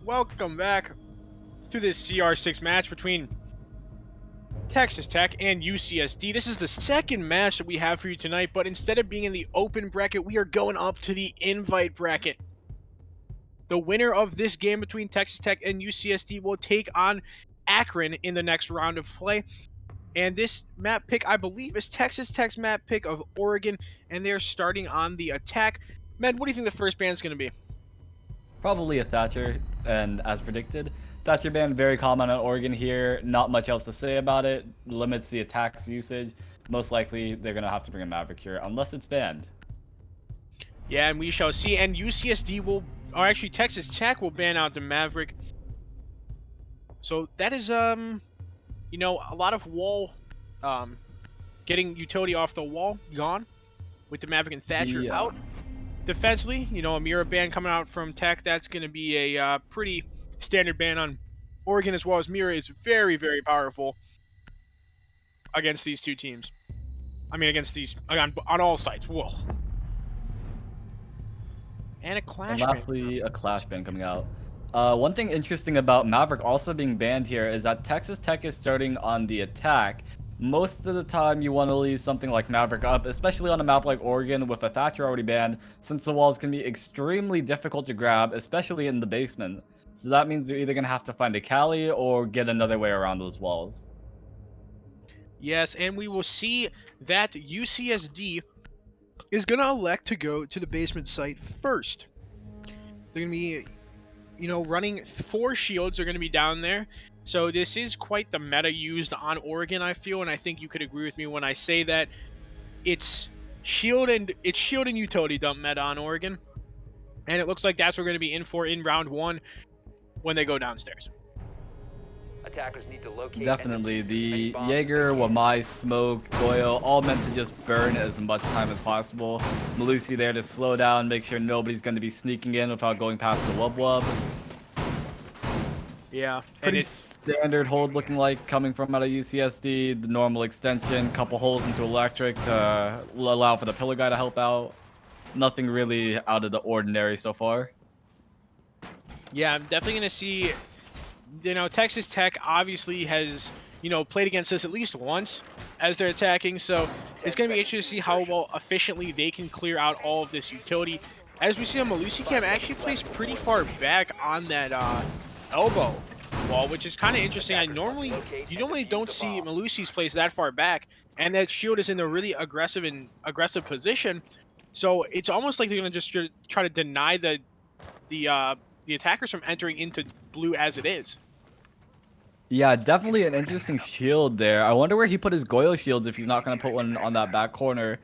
Welcome back to this CR6 match between Texas Tech and UCSD. This is the second match that we have for you tonight, but instead of being in the open bracket, we are going up to the invite bracket. The winner of this game between Texas Tech and UCSD will take on Akron in the next round of play. And this map pick, I believe, is Texas Tech's map pick of Oregon, and they're starting on the attack. Med, what do you think the first band's going to be? Probably a Thatcher, and as predicted, Thatcher ban very common on Oregon here. Not much else to say about it. Limits the attack's usage. Most likely, they're going to have to bring a Maverick here, unless it's banned. Yeah, and we shall see. And UCSD will, or actually Texas Tech will ban out the Maverick. So that is, you know, a lot of wall, getting utility off the wall gone with the Maverick and Thatcher out. Defensively, you know, a Mira ban coming out from Tech. That's going to be a pretty standard ban on Oregon as well, as Mira is very, very powerful against these two teams. I mean, against these, on all sides. Whoa. And a Clash ban. And lastly, a Clash ban coming out. One thing interesting about Maverick also being banned here is that Texas Tech is starting on the attack. Most of the time, you want to leave something like Maverick up, especially on a map like Oregon with a Thatcher already banned, since the walls can be extremely difficult to grab, especially in the basement. So that means you're either going to have to find a Cali or get another way around those walls. Yes, and we will see that UCSD is going to elect to go to the basement site first. They're going to be, you know, running 4 shields are going to be down there. So this is quite the meta used on Oregon, I feel, and I think you could agree with me when I say that it's shield and utility dump meta on Oregon. And it looks like that's what we're going to be in for in round 1 when they go downstairs. Attackers need to locate. Definitely. The Jaeger, Wamai, Smoke, Goyle, all meant to just burn as much time as possible. Malusi there to slow down, make sure nobody's going to be sneaking in without going past the Wub Wub. Yeah. Pretty standard hold looking like coming from out of UCSD. The normal extension, couple holes into electric to allow for the pillar guy to help out. Nothing really out of the ordinary so far. Yeah, I'm definitely going to see, you know, Texas Tech obviously has, you know, played against this at least once as they're attacking. So it's going to be interesting to see how well efficiently they can clear out all of this utility. As we see on Malusi Cam actually placed pretty far back on that elbow wall, which is kind of interesting. You normally don't see Malusi's place that far back, and that shield is in a really aggressive position. So it's almost like they're gonna just try to deny the attackers from entering into blue as it is. Yeah, definitely an interesting shield there. I wonder where he put his Goyle shields if he's not gonna put one on that back corner.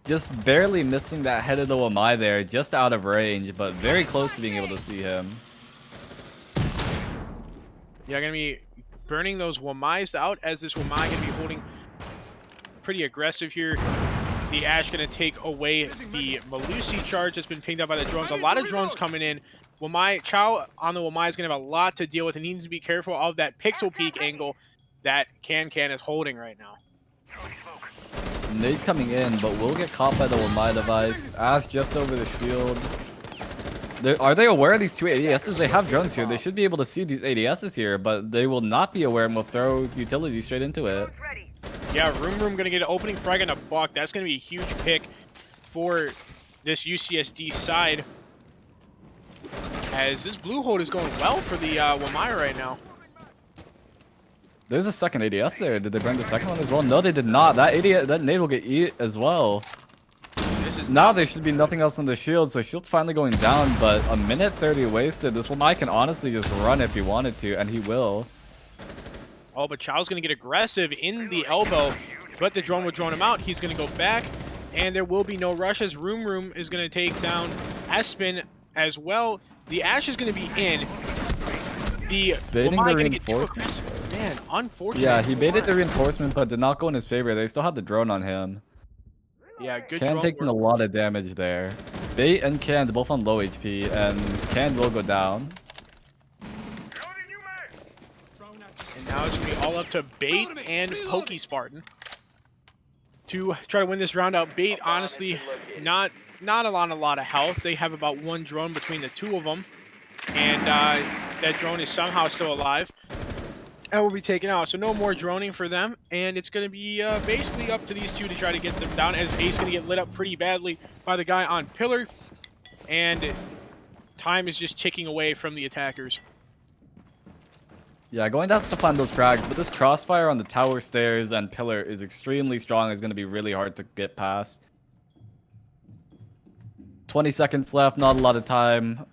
Just barely missing that head of the Wamai there, just out of range, but very close to being able to see him. Yeah, gonna be burning those Wamais out, as this Wamai gonna be holding pretty aggressive here. The Ash gonna take away the Malusi charge that's been pinged up by the drones. A lot of drones coming in. Chow on the Wamai is gonna have a lot to deal with, and he needs to be careful of that pixel peek angle that Can is holding right now. Nade coming in, but will get caught by the Wamai device. Ash just over the shield. Are they aware of these two ADSs? They have drones here. They should be able to see these ADSs here, but they will not be aware and will throw utility straight into it. Yeah, Room gonna get an opening frag and a buck. That's gonna be a huge pick for this UCSD side. As this blue hold is going well for the Wamai right now. There's a second ADS there. Did they bring the second one as well? No, they did not. That nade will get eat as well. This is Now there should be nothing else on the shield, so shield's finally going down, but a minute 30 wasted. This Wamai can honestly just run if he wanted to, and he will. Oh, but Chow's going to get aggressive in the elbow, but the drone will drone him out. He's going to go back, and there will be no rush as Room is going to take down Aspen as well. The Ash is going to be in. The Baiting Wamai the going to get too reinforcement. aggressive. Man, unfortunate. Yeah, he baited the reinforcement, but did not go in his favor. They still had the drone on him. Yeah, good Can drone taking work. a lot of damage there. Bait and Canned both on low HP, and Canned will go down. And now it's going to be all up to Bait and Pokey Spartan to try to win this round out. Bait, honestly, not a lot of health. They have about one drone between the two of them, and that drone is somehow still alive and will be taken out. So no more droning for them, and it's going to be basically up to these two to try to get them down, as Ace going to get lit up pretty badly by the guy on Pillar, and time is just ticking away from the attackers. Yeah, going to have to find those frags, but this crossfire on the tower stairs and pillar is extremely strong. It's going to be really hard to get past. 20 seconds left, not a lot of time.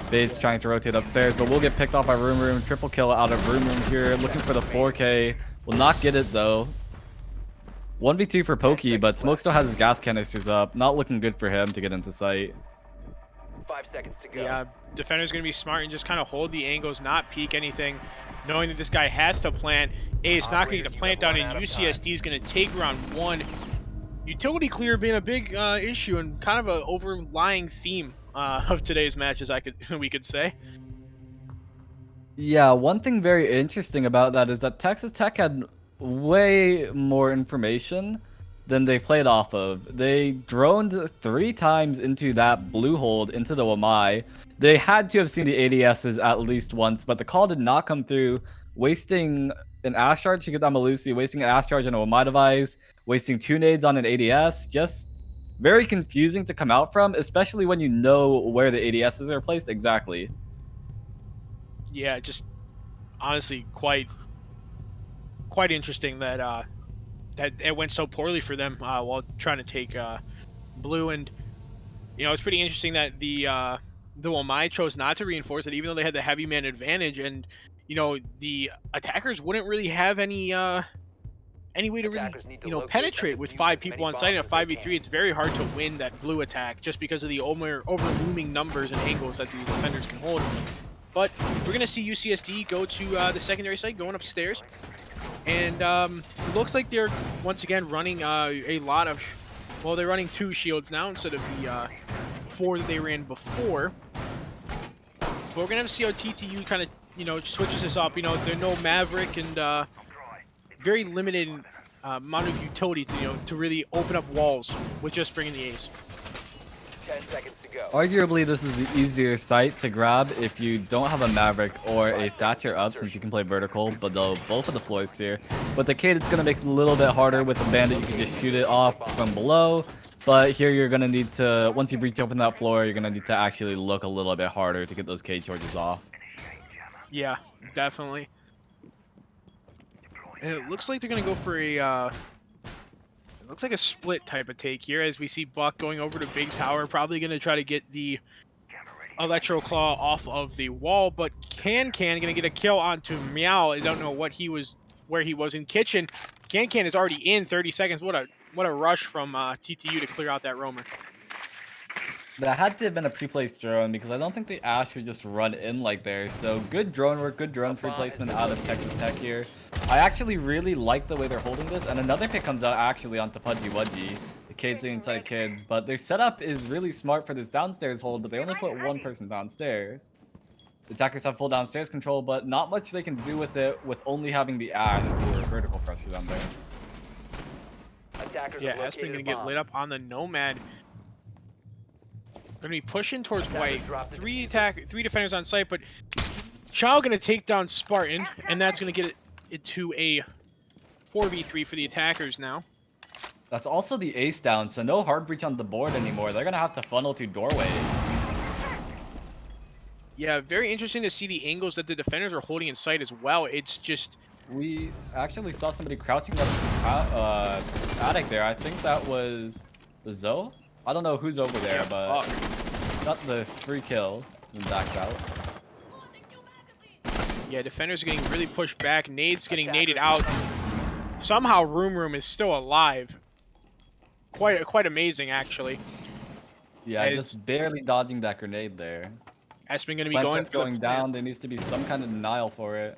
Bait's trying to rotate upstairs, but we'll get picked off by Room. Triple kill out of Room here, looking for the 4K. Will not get it though. 1v2 for Pokey, but Smoke still has his gas canisters up. Not looking good for him to get into sight. 5 seconds to go. Yeah, defender's going to be smart and just kind of hold the angles, not peek anything, knowing that this guy has to plant. Ace not going to get the plant down, and UCSD is going to take round one. Utility clear being a big issue and kind of an overlying theme of today's matches, we could say. Yeah, one thing very interesting about that is that Texas Tech had way more information than they played off of. They droned 3 times into that blue hold, into the Wamai. They had to have seen the ADSs at least once, but the call did not come through, wasting an Ash Charge to get down Malusi, wasting an Ash Charge on a Wamai device, wasting 2 nades on an ADS. Just very confusing to come out from, especially when you know where the ADSs are placed exactly. Yeah, just honestly quite interesting that that it went so poorly for them while trying to take blue. And you know, it's pretty interesting that the Wamai chose not to reinforce it, even though they had the heavy man advantage, and you know, the attackers wouldn't really have any way to really, you know, penetrate with 5 people on site. In a 5v3, it's very hard to win that blue attack just because of the overlooming numbers and angles that these defenders can hold. But we're going to see UCSD go to the secondary site, going upstairs. And it looks like they're, once again, running a lot of... Well, they're running 2 shields now instead of the 4 that they ran before. But we're going to have to see how TTU kind of, you know, switches this up. You know, there's no Maverick and very limited amount of utility to, you know, to really open up walls with just bringing the Ace. 10 seconds to go. Arguably, this is the easier site to grab if you don't have a Maverick or a Thatcher up, since you can play vertical, but though both of the floors clear. But the Cade, it's going to make it a little bit harder. With the Bandit, you can just shoot it off from below. But here you're going to need to, once you breach open that floor, you're going to need to actually look a little bit harder to get those Cade charges off. Yeah, definitely. And it looks like they're going to go for a... it looks like a split type of take here, as we see Buck going over to Big Tower, probably going to try to get the Electro Claw off of the wall, but Can going to get a kill onto Meow. I don't know where he was in Kitchen. Can is already in 30 seconds. What a rush from TTU to clear out that roamer. That had to have been a pre-placed drone, because I don't think the Ash would just run in like there. So good drone work, good drone pre-placement out of Texas Tech here. I actually really like the way they're holding this, and another pick comes out actually onto Pudgy Wudgy, the Cade's inside kids. But their setup is really smart for this downstairs hold, but they only put 1 person downstairs. The attackers have full downstairs control, but not much they can do with it with only having the Ash for vertical pressure down there. Attackers Yeah, have Aspen located going a to get bomb. lit up on the Nomad. Gonna be pushing towards white. Three defenders on site, but Chow gonna take down Spartan, and that's gonna get it to a 4v3 for the attackers now. That's also the ace down, so no hard breach on the board anymore. They're gonna have to funnel through doorways. Yeah, very interesting to see the angles that the defenders are holding in sight as well. It's just... We actually saw somebody crouching up the attic there. I think that was the Zoe? I don't know who's over there, but got the free kill and backed out. Yeah, defenders are getting really pushed back. Nade's getting naded out. Somehow Room is still alive. Quite amazing, actually. Yeah, just barely dodging that grenade there. Aspen going to be Plant going down. There needs to be some kind of denial for it.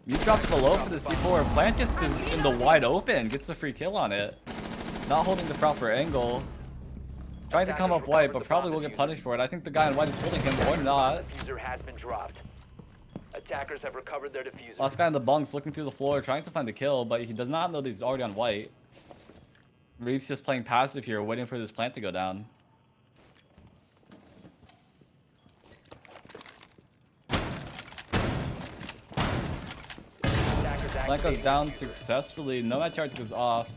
Mute drops below for the C4. Plant just is in the wide open. Gets the free kill on it. Not holding the proper angle. Trying to come up white, but probably will get punished for it. I think the guy in white is holding him or not. Diffuser has been dropped. Attackers have recovered their diffuser. Last guy in the bunks looking through the floor, trying to find the kill, but he does not know that he's already on white. Reeves just playing passive here, waiting for this plant to go down. Plant goes down successfully. Nomad charge goes off.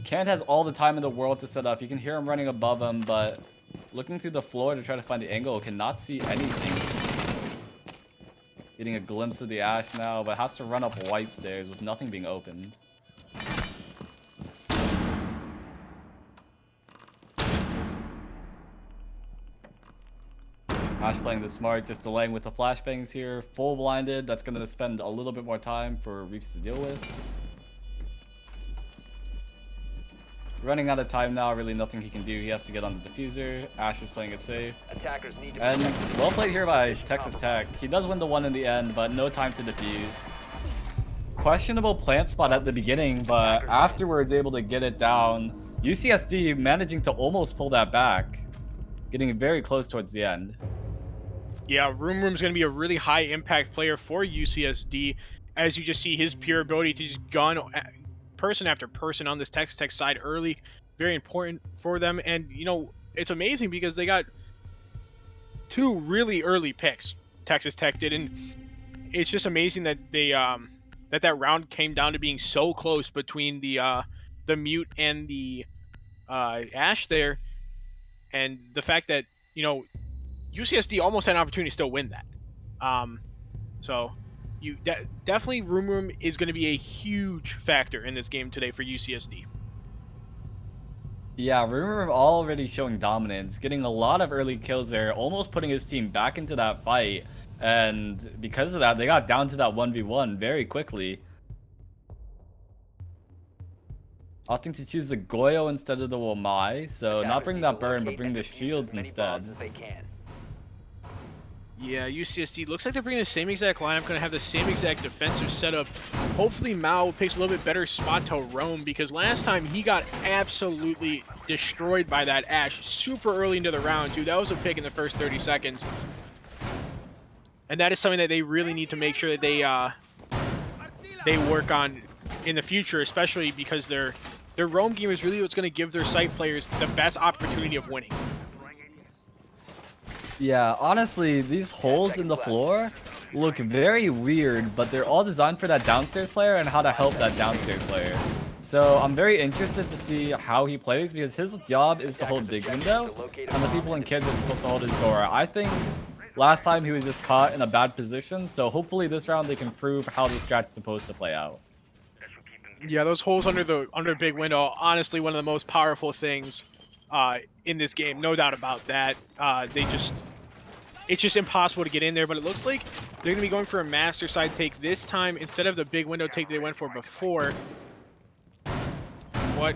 Kant has all the time in the world to set up. You can hear him running above him, but looking through the floor to try to find the angle, cannot see anything. Getting a glimpse of the Ash now, but has to run up white stairs with nothing being opened. Ash playing the smart, just delaying with the flashbangs here. Full blinded, that's going to spend a little bit more time for Reeps to deal with. Running out of time now, really nothing he can do. He has to get on the diffuser. Ash is playing it safe. Attackers need to and well played here by Texas Tech. He does win the one in the end, but no time to defuse. Questionable plant spot at the beginning, but afterwards able to get it down. UCSD managing to almost pull that back. Getting very close towards the end. Yeah, Room's going to be a really high impact player for UCSD, as you just see his pure ability to just gun person after person on this Texas Tech side early. Very important for them. And, you know, it's amazing because they got two really early picks, Texas Tech did. And it's just amazing that they that round came down to being so close between the Mute and the Ash there. And the fact that, you know, UCSD almost had an opportunity to still win that. So you definitely Room is going to be a huge factor in this game today for UCSD. Yeah, Room already showing dominance, getting a lot of early kills there, almost putting his team back into that fight. And because of that, they got down to that 1v1 very quickly. Opting to choose the Goyo instead of the Wamai, so not bring that burn, but bring the shields instead. Yeah, UCSD looks like they're bringing the same exact lineup, going to have the same exact defensive setup. Hopefully Mao picks a little bit better spot to roam, because last time he got absolutely destroyed by that Ash super early into the round, too. That was a pick in the first 30 seconds. And that is something that they really need to make sure that they work on in the future, especially because their roam game is really what's going to give their site players the best opportunity of winning. Yeah, honestly, these holes in the floor look very weird, but they're all designed for that downstairs player and how to help that downstairs player. So I'm very interested to see how he plays, because his job is to hold big window, and the people in kids are supposed to hold his door. I think last time he was just caught in a bad position, so hopefully this round they can prove how this strat's supposed to play out. Yeah, those holes under big window, honestly, one of the most powerful things in this game, no doubt about that. It's just impossible to get in there, but it looks like they're going to be going for a master side take this time instead of the big window take they went for before. What?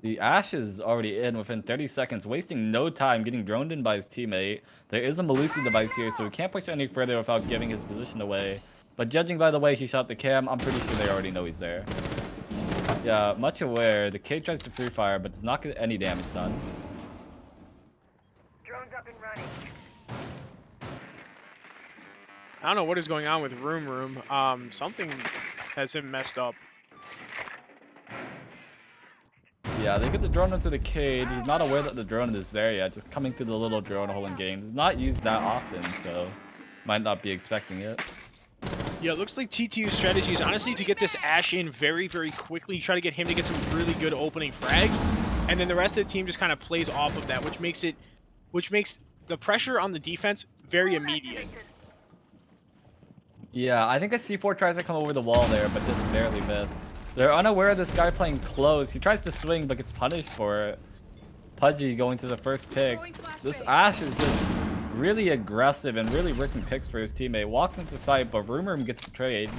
The Ash is already in within 30 seconds, wasting no time, getting droned in by his teammate. There is a Melusi device here, so he can't push any further without giving his position away. But judging by the way he shot the cam, I'm pretty sure they already know he's there. Yeah, much aware. The K tries to free fire, but does not get any damage done. Drones up and running. I don't know what is going on with Room. Something has him messed up. Yeah, they get the drone into the cage. He's not aware that the drone is there yet. Just coming through the little drone hole in games. It's not used that often, so might not be expecting it. Yeah, it looks like TTU's strategy is honestly to get this Ash in very, very quickly, try to get him to get some really good opening frags, and then the rest of the team just kind of plays off of that, which makes the pressure on the defense very immediate. Yeah, I think a C4 tries to come over the wall there, but just barely missed. They're unaware of this guy playing close. He tries to swing, but gets punished for it. Pudgy going to the first pick. This Ash is just really aggressive and really ripping picks for his teammate. Walks into sight, but Rumor gets the trade.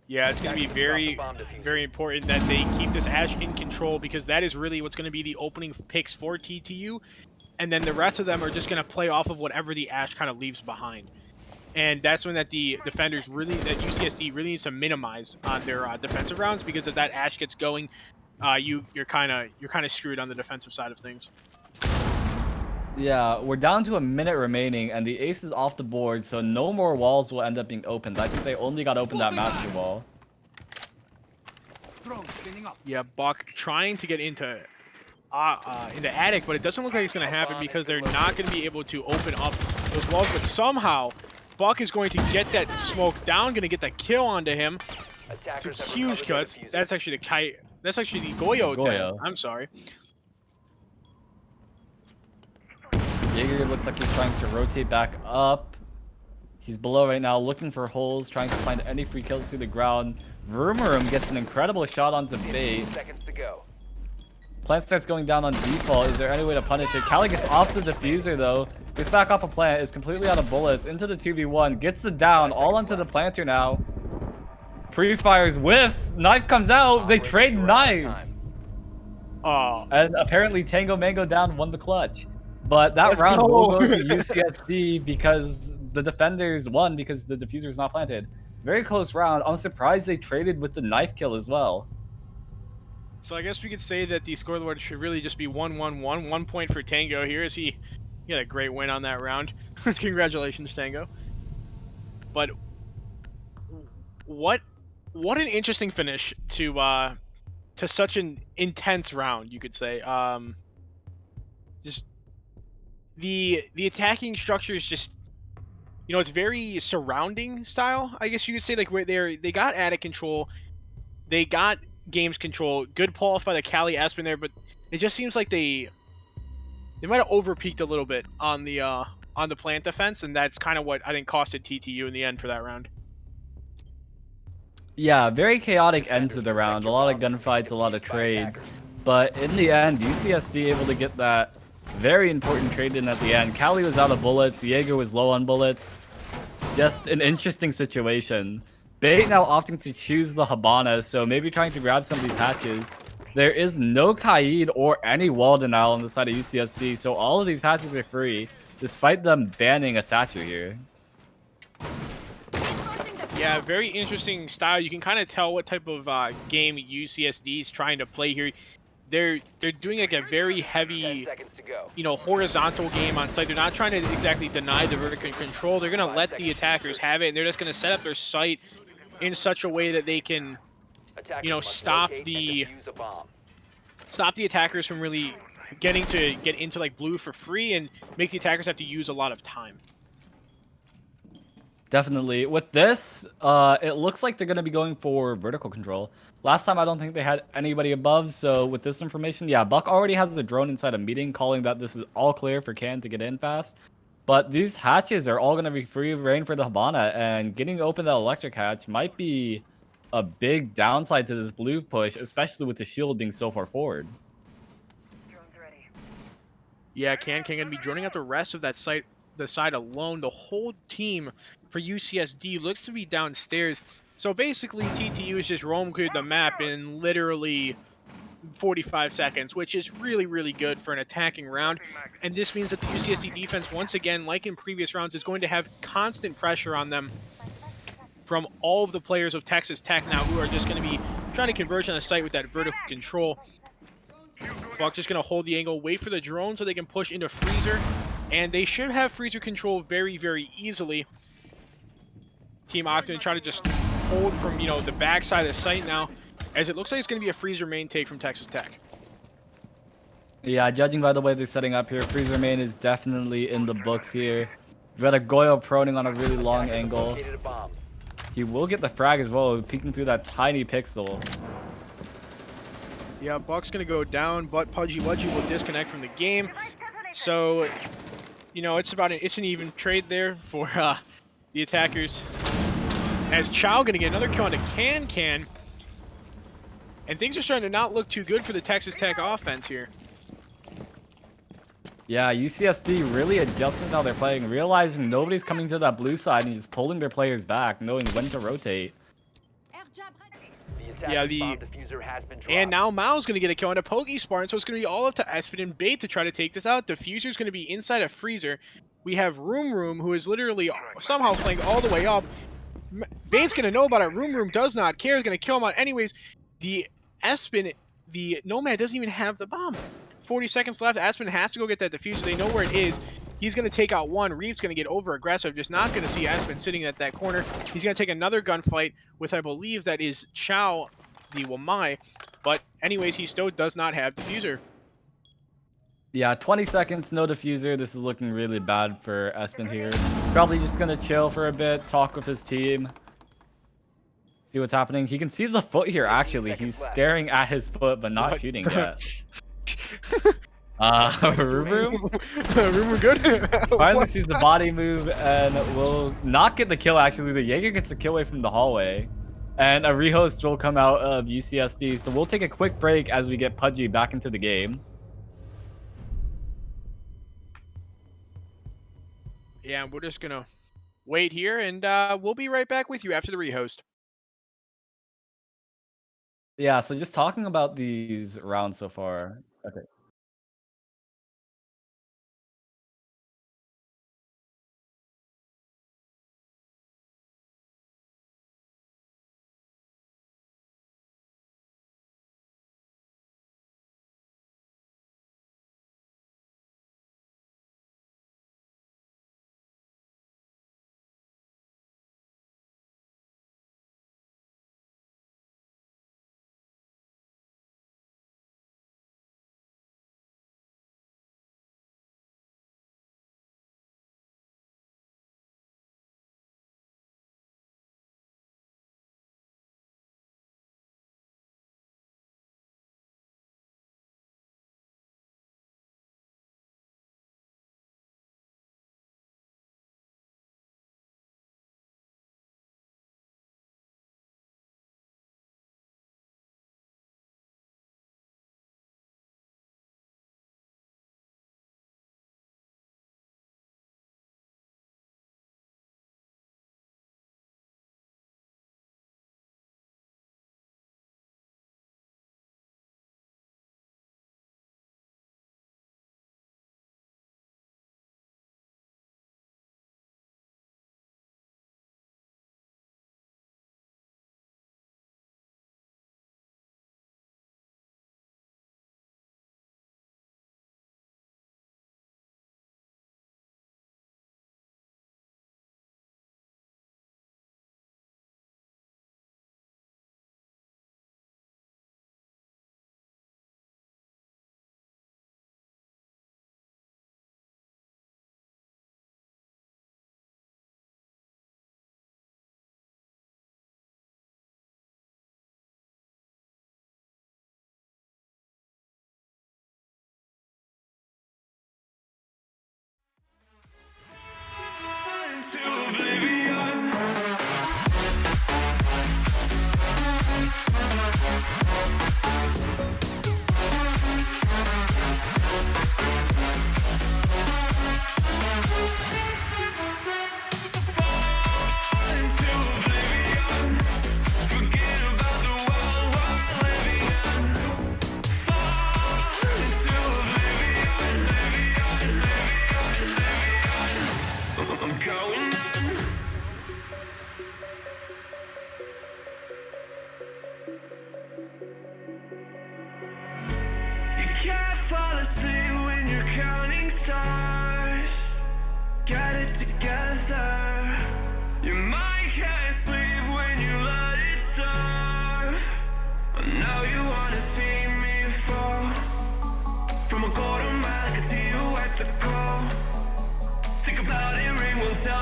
Yeah, it's going to be very, very important that they keep this Ash in control, because that is really what's going to be the opening picks for TTU. And then the rest of them are just going to play off of whatever the Ash kind of leaves behind. And that's when that the defenders really, that UCSD really needs to minimize on their defensive rounds, because if that Ash gets going, you're kind of screwed on the defensive side of things. Yeah, we're down to a minute remaining, and the ace is off the board, so no more walls will end up being opened. I think they only got opened that master wall. Yeah, Buck trying to get into attic, but it doesn't look like it's going to happen, because they're not going to be able to open up those walls. But somehow, Buck is going to get that smoke down, going to get that kill onto him. It's a huge cut. That's actually the kite. That's actually the Goyo. I'm sorry. Jaeger looks like he's trying to rotate back up. He's below right now, looking for holes, trying to find any free kills through the ground. Vermerum gets an incredible shot onto bait. Plant starts going down on default. Is there any way to punish it? Cali gets off the diffuser though. Gets back off a plant, is completely out of bullets, into the 2v1, gets it down, all onto the planter now. Pre-fires, whiffs, knife comes out, they trade knives. And apparently Tango Mango down won the clutch. But that round will go to UCSD because the defenders won because the diffuser is not planted. Very close round. I'm surprised they traded with the knife kill as well. So I guess we could say that the scoreboard should really just be 1-1-1. 1 point for Tango here, as he had a great win on that round. Congratulations, Tango. But what an interesting finish to such an intense round, you could say. Just the attacking structure is just, it's very surrounding style, I guess you could say. Like, where they got attic control, they got games control, good pull off by the Cali Aspen there, but it just seems like they might have overpeaked a little bit on the plant defense, and that's kind of what I think costed TTU in the end for that round. Yeah, very chaotic end to the round. A lot of gunfights, a lot of trades, but in the end, UCSD able to get that very important trade in at the end. Cali was out of bullets, Jaeger was low on bullets. Just an interesting situation. Bait now opting to choose the Habana, so maybe trying to grab some of these hatches. There is no Kaid or any wall denial on the side of UCSD, so all of these hatches are free, despite them banning a Thatcher here. Yeah, very interesting style. You can kind of tell what type of game UCSD is trying to play here. They're doing like a very heavy, horizontal game on site. They're not trying to exactly deny the vertical control. They're going to let the attackers have it, and they're just going to set up their site in such a way that they can, stop the attackers from really getting to get into like blue for free, and make the attackers have to use a lot of time. Definitely. With this, it looks like they're going to be going for vertical control. Last time, I don't think they had anybody above, so with this information, yeah, Buck already has a drone inside a meeting calling that this is all clear for Can to get in fast. But these hatches are all going to be free reign for the Habana, and getting open that electric hatch might be a big downside to this blue push, especially with the shield being so far forward. Yeah, Can going to be droning out the rest of that site, the side alone. The whole team for UCSD looks to be downstairs. So basically, TTU is just roam cleared the map in literally 45 seconds, which is really, really good for an attacking round. And this means that the UCSD defense, once again, like in previous rounds, is going to have constant pressure on them from all of the players of Texas Tech now, who are just going to be trying to converge on the site with that vertical control. Buck just going to hold the angle, wait for the drone so they can push into Freezer. And they should have Freezer control very, very easily. Team Octane try to just hold from, the backside of the site now. as it looks like it's going to be a freezer main take from Texas Tech. Yeah, judging by the way they're setting up here, freezer main is definitely in the books here. We've got a Goyo proning on a really long Attackers have angle. located a bomb. He will get the frag as well, peeking through that tiny pixel. Yeah, Buck's going to go down, but Pudgy Wudgy will disconnect from the game. So, you know, it's an even trade there for the attackers. As Chow going to get another kill on a Can. And things are starting to not look too good for the Texas Tech offense here. Yeah, UCSD really adjusting how they're playing, realizing nobody's coming to that blue side and just pulling their players back, knowing when to rotate. The Yeah, attacker's bomb diffuser has been dropped. And now Mao's going to get a kill on a Pokey Spartan, so it's going to be all up to Espen and Bait to try to take this out. Diffuser's going to be inside a freezer. We have Room, who is literally somehow playing all the way up. Bait's going to know about it. Room does not care. He's going to kill him out anyways. The Espen, the Nomad doesn't even have the bomb. 40 seconds left. Espen has to go get that diffuser. They know where it is. He's going to take out one. Reeve's going to get over aggressive. Just not going to see Espen sitting at that corner. He's going to take another gunfight with, I believe, that is Chow, the Wamai. But anyways, he still does not have diffuser. Yeah, 20 seconds, no diffuser. This is looking really bad for Espen here. Probably just going to chill for a bit, talk with his team. See what's happening. He can see the foot here, actually. He's staring at his foot, but not shooting yet. Room good. finally sees the body move and will not get the kill, actually. The Jaeger gets the kill away from the hallway. And a rehost will come out of UCSD. So we'll take a quick break as we get Pudgy back into the game. Yeah, we're just going to wait here, and we'll be right back with you after the rehost. Yeah, so just talking about these rounds so far. Okay.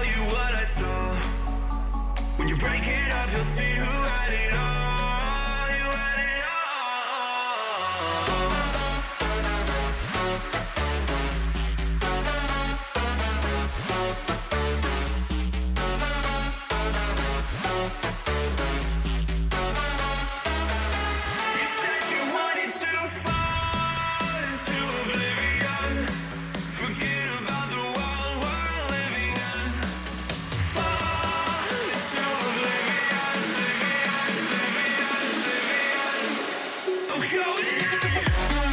you what I saw. When you break it up, you'll see who had it all. You had it all. You said you wanted to fall into oblivion. Forget about the world we're living in. Fall into oblivion, oblivion. I'm going in. Fall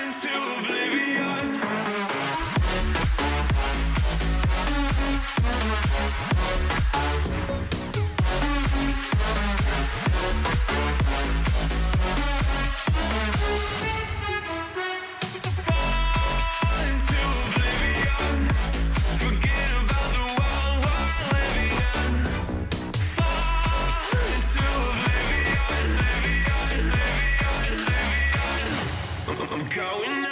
into oblivion. Fall into oblivion. Forget about the world we're living in. Fall into oblivion, oblivion. I'm going in.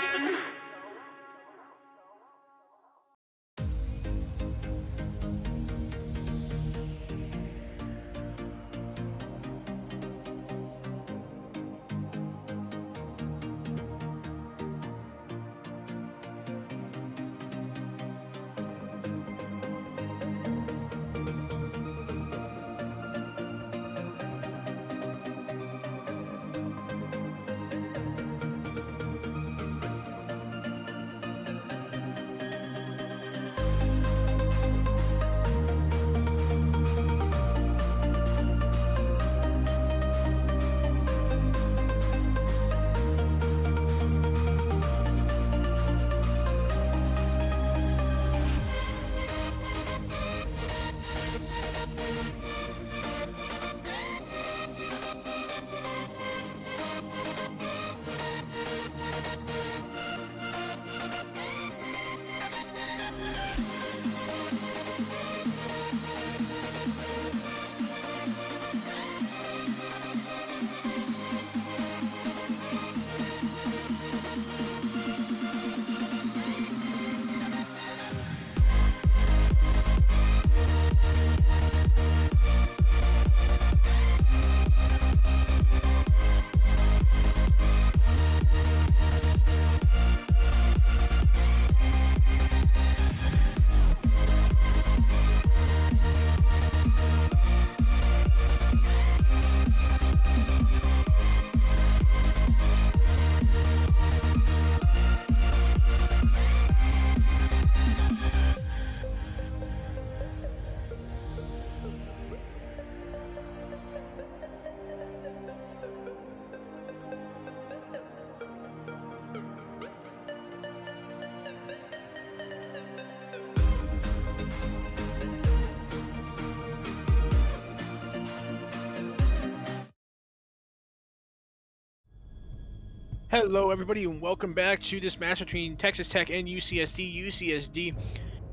Hello, everybody, and welcome back to this match between Texas Tech and UCSD. UCSD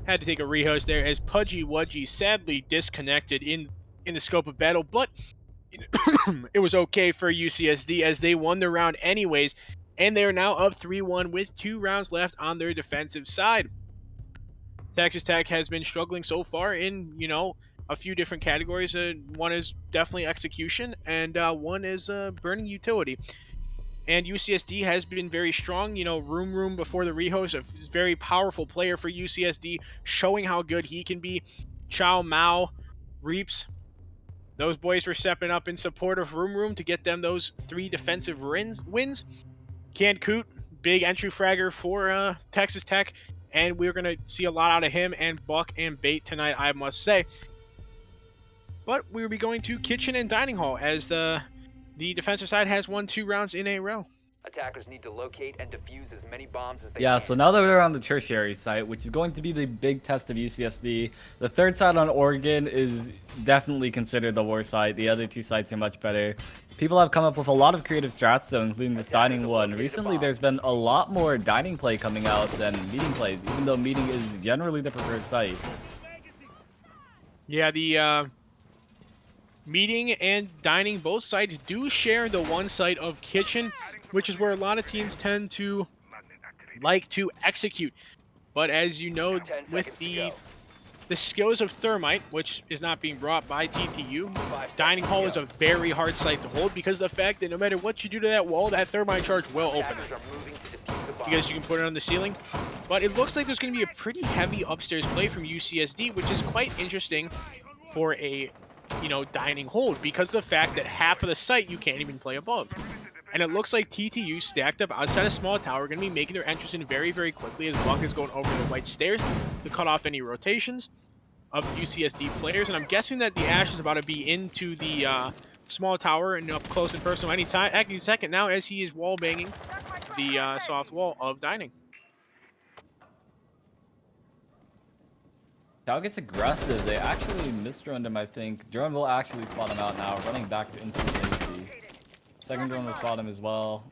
had to take a rehost there as Pudgy Wudgy sadly disconnected in the scope of battle, but it was okay for UCSD as they won the round anyways, and they are now up 3-1 with 2 rounds left on their defensive side. Texas Tech has been struggling so far in, a few different categories. One is definitely execution, and one is burning utility. And UCSD has been very strong. Room before the rehost, a very powerful player for UCSD, showing how good he can be. Chow Mao, Reaps, those boys were stepping up in support of Room to get them those 3 defensive wins. Canned Coot, big entry fragger for Texas Tech, and we're going to see a lot out of him and Buck and Bait tonight, I must say. But we'll be going to Kitchen and Dining Hall as the defensive side has won 2 rounds in a row. Attackers need to locate and defuse as many bombs as they Yeah, can. so now that we're on the tertiary site, which is going to be the big test of UCSD, the third site on Oregon is definitely considered the worst site. The other 2 sites are much better. People have come up with a lot of creative strats, though, including this dining one. Recently, there's been a lot more dining play coming out than meeting plays, even though meeting is generally the preferred site. Yeah, the Meeting and dining, both sides do share the one side of kitchen, which is where a lot of teams tend to like to execute. But as you know, 10 with seconds to go. the skills of Thermite, which is not being brought by TTU, 5 Dining seconds Hall to is go. a very hard site to hold because of the fact that no matter what you do to that wall, that Thermite charge will open Attackers it. are moving to defuse the bomb. Because you can put it on the ceiling. But it looks like there's going to be a pretty heavy upstairs play from UCSD, which is quite interesting for a, dining hold because of the fact that half of the site you can't even play above. And it looks like TTU stacked up outside a small tower are going to be making their entrance in very, very quickly as Buck is going over the white stairs to cut off any rotations of UCSD players. And I'm guessing that the Ash is about to be into the small tower and up close and personal any second now as he is wall banging the soft wall of dining. Cal gets aggressive. They actually misdroned him, I think. Drone will actually spot him out now, running back into the AC. Second drone will spot him as well.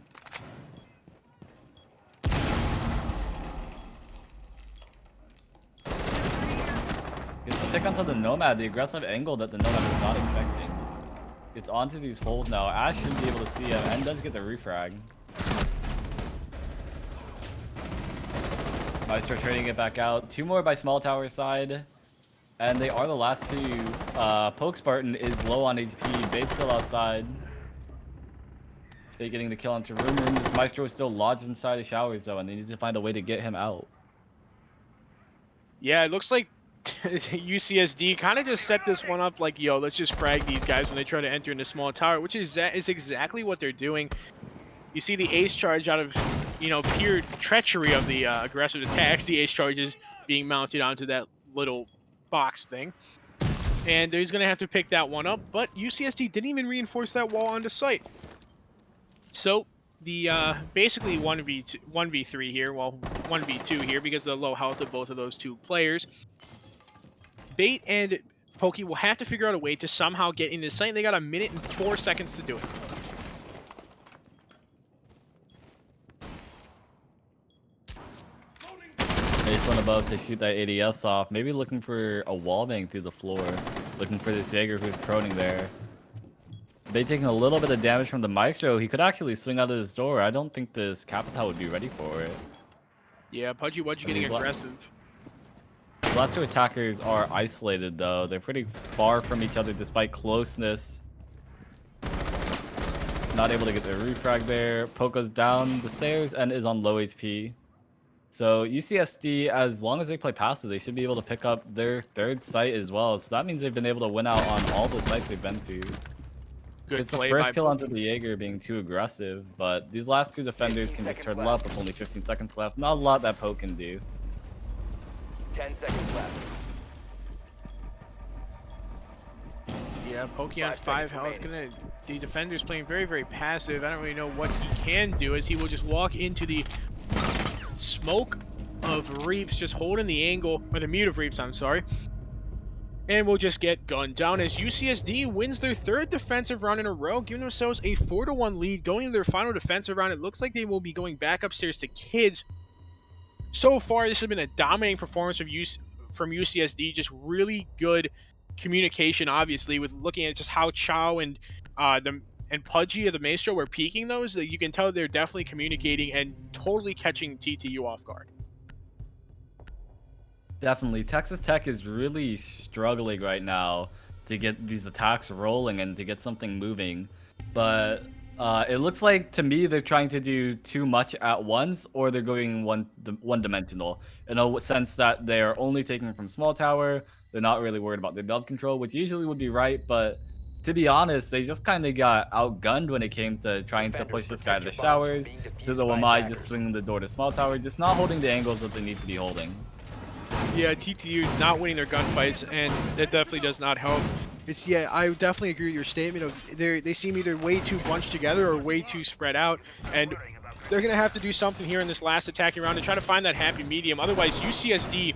Gets the pick onto the Nomad, the aggressive angle that the Nomad was not expecting. Gets onto these holes now. Ash should be able to see him and does get the refrag. Maestro trading it back out. 2 more by small tower side. And they are the last 2. Poke Spartan is low on HP. Bait's still outside. They getting the kill onto room. This Maestro is still lodged inside the shower zone. They need to find a way to get him out. Yeah, it looks like UCSD kind of just set this one up like, yo, let's just frag these guys when they try to enter into small tower, which is exactly what they're doing. You see the ace charge out of, pure treachery of the aggressive attacks. The ace charges being mounted onto that little box thing. And he's going to have to pick that one up, but UCSD didn't even reinforce that wall onto site. So the basically 1v3 here, well 1v2 here because of the low health of both of those 2 players. Bait and Pokey will have to figure out a way to somehow get into site. They got 1 minute and 4 seconds to do it. They just went above to shoot that ADS off. Maybe looking for a wall bang through the floor. Looking for this Jaeger who's proning there. They taking a little bit of damage from the Maestro. He could actually swing out of his door. I don't think this Capital would be ready for it. Yeah, Pudgy Wudgy getting aggressive. The last 2 attackers are isolated though. They're pretty far from each other despite closeness. Not able to get the refrag there. Poco's down the stairs and is on low HP. So UCSD, as long as they play passive, they should be able to pick up their 3rd site as well. So that means they've been able to win out on all the sites they've been to. Good It's the play first by kill Pokey. onto the Jaeger being too aggressive, but these last 2 defenders can just turtle up with only 15 seconds left. Not a lot that Poke can do. 10 seconds left. Yeah, Pokey on 5 5 seconds health. The defender's playing very, very passive. I don't really know what he can do as he will just walk into the smoke of Reaps, just holding the angle, or the mute of Reaps, I'm sorry. And we'll just get gunned down as UCSD wins their 3rd defensive round in a row, giving themselves a 4-1 lead. Going into their final defensive round, it looks like they will be going back upstairs to Kids. So far, this has been a dominating performance from UCSD. Just really good communication, obviously, with looking at just how Chow and Pudgy of the Maestro were peaking those. You can tell they're definitely communicating and totally catching TTU off guard. Definitely. Texas Tech is really struggling right now to get these attacks rolling and to get something moving. But it looks like, to me, they're trying to do too much at once, or they're going one-dimensional. In a sense that they're only taking from small tower, they're not really worried about their dove control, which usually would be right, but to be honest, they just kind of got outgunned when it came to trying to push this guy to the showers, to the Wamai just swinging the door to small tower, just not holding the angles that they need to be holding. Yeah, TTU not winning their gunfights, and that definitely does not help. I definitely agree with your statement of they seem either way too bunched together or way too spread out, and they're going to have to do something here in this last attacking round to try to find that happy medium. Otherwise, UCSD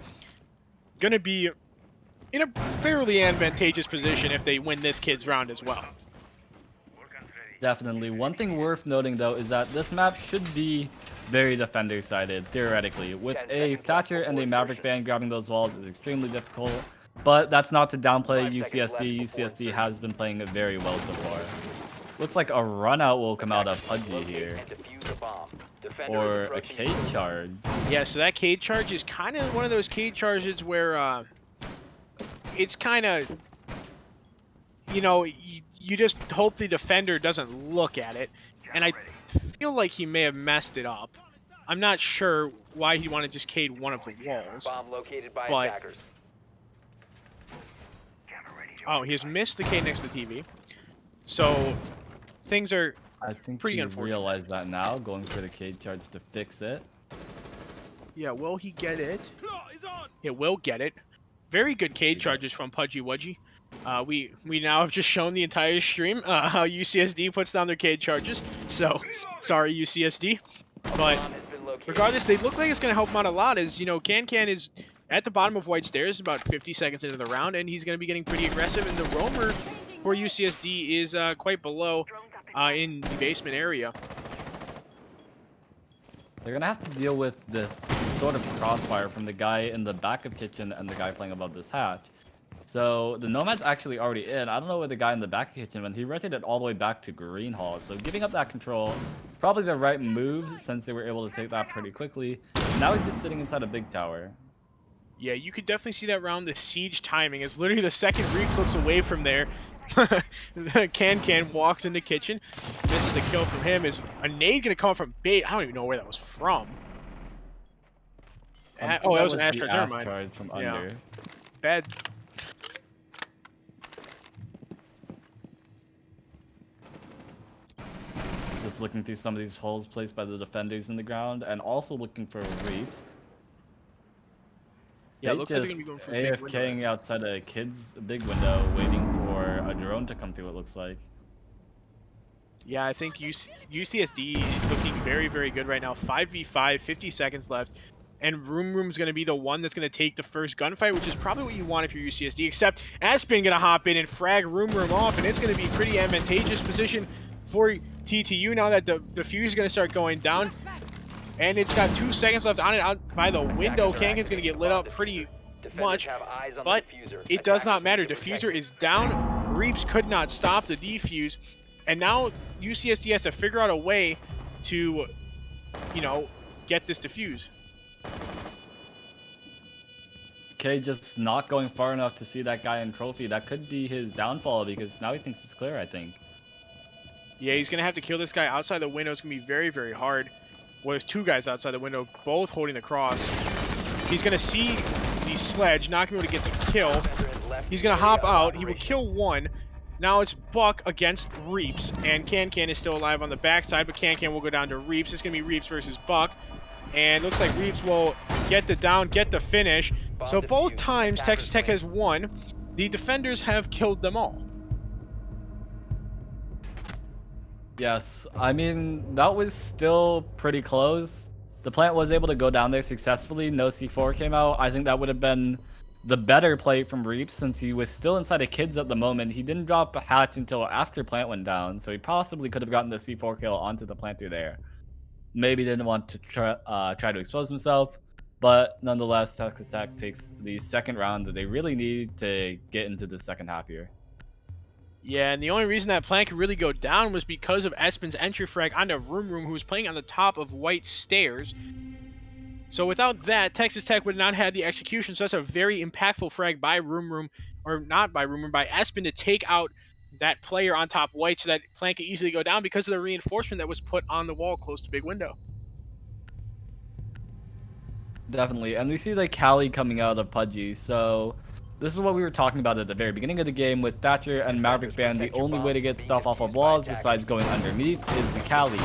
going to be in a fairly advantageous position if they win this Kids round as well. Definitely. One thing worth noting, though, is that this map should be very defender-sided, theoretically. With a Thatcher and a Maverick band grabbing those walls is extremely difficult. But that's not to downplay 5 seconds left UCSD. before UCSD insertion. has been playing very well so far. Looks like a run out will come out of Attackers, Pudgy locate here. and defuse a bomb. Defender is Or a approaching Cade charge. Yeah, so that Cade charge is kind of one of those Cade charges where it's kind of, you know, you just hope the defender doesn't look at it. And I feel like he may have messed it up. I'm not sure why he wanted to just Cade one of the walls. bomb located by But- attackers. Oh, he has missed the Cade next to the TV. So things are I think Pretty he unfortunate. realized that now, going for the Cade charge to fix it. Yeah, will he get it? It will get it. Very good Cade charges from Pudgy Wudgy. We now have just shown the entire stream how UCSD puts down their Cade charges. So, sorry UCSD. But Bomb has been located. regardless, they look like it's going to help him out a lot as, you know, Can is at the bottom of White Stairs about 50 seconds into the round, and he's going to be getting pretty aggressive, and the roamer for UCSD is quite below in the basement area. They're gonna have to deal with this sort of crossfire from the guy in the back of kitchen and the guy playing above this hatch. So the Nomad's actually already in. I don't know where the guy in the back of kitchen went. He rotated all the way back to Green Hall. So giving up that control, probably the right move since they were able to take that pretty quickly. Now he's just sitting inside a big tower. Yeah, you could definitely see that round. The siege timing is literally the second Reeves looks away from there. Can walks into kitchen. This is a kill from him. Is a nade gonna come from bait? I don't even know where that was from. Oh, that was an the Astra. Never Ash mind. charge from Yeah. under. Bad. Just looking through some of these holes placed by the defenders in the ground, and also looking for Reaps. Yeah, They looks like just they're gonna be going for a big window. AFKing outside a kid's big window, waiting for a drone to come through. It looks like. Yeah, I think UCSD is looking very, very good right now. 5v5, 50 seconds left. And Room's going to be the one that's going to take the first gunfight, which is probably what you want if you're UCSD. Except Aspen going to hop in and frag Room off, and it's going to be pretty advantageous position for TTU now that the fuse is going to start going down. And it's got 2 seconds left on it out by the window. Kangan's going to get lit up pretty much, Have eyes on the but diffuser. it does not Attackers matter. will be Diffuser protected. is down. Reeps could not stop the defuse. And now UCSD has to figure out a way to, you know, get this defuse. Okay, just not going far enough to see that guy in trophy. That could be his downfall because now he thinks it's clear, I think. Yeah, he's going to have to kill this guy outside the window. It's going to be very, very hard. Well, there's 2 guys outside the window, both holding the cross. He's going to see the sledge, not going to be able to get the kill. Defender has left He's the going to area hop of out. He will operation. kill 1. Now it's Buck against Reeps, and Can is still alive on the backside, but Can will go down to Reeps. It's going to be Reeps versus Buck, and looks like Reeps will get the down, get the finish. So both times Texas Tech has won. The defenders have killed them all. Yes, I mean, that was still pretty close. The plant was able to go down there successfully. No C4 came out. I think that would have been the better play from Reeps since he was still inside of kids at the moment. He didn't drop a hatch until after plant went down, so he possibly could have gotten the C4 kill onto the planter there. Maybe didn't want to try to expose himself, but nonetheless, Texas Tech takes the second round that they really need to get into the second half here. Yeah, and the only reason that plant could really go down was because of Espen's entry frag onto Room, who was playing on the top of White Stairs. So without that, Texas Tech would not have had the execution. So that's a very impactful frag by Room, or not by Room, by Espen to take out that player on top White so that plant could easily go down because of the reinforcement that was put on the wall close to big window. Definitely, and we see the Cali coming out of Pudgy, so this is what we were talking about at the very beginning of the game with Thatcher and Maverick Band. The only way to get stuff off of walls besides going underneath is the Cali.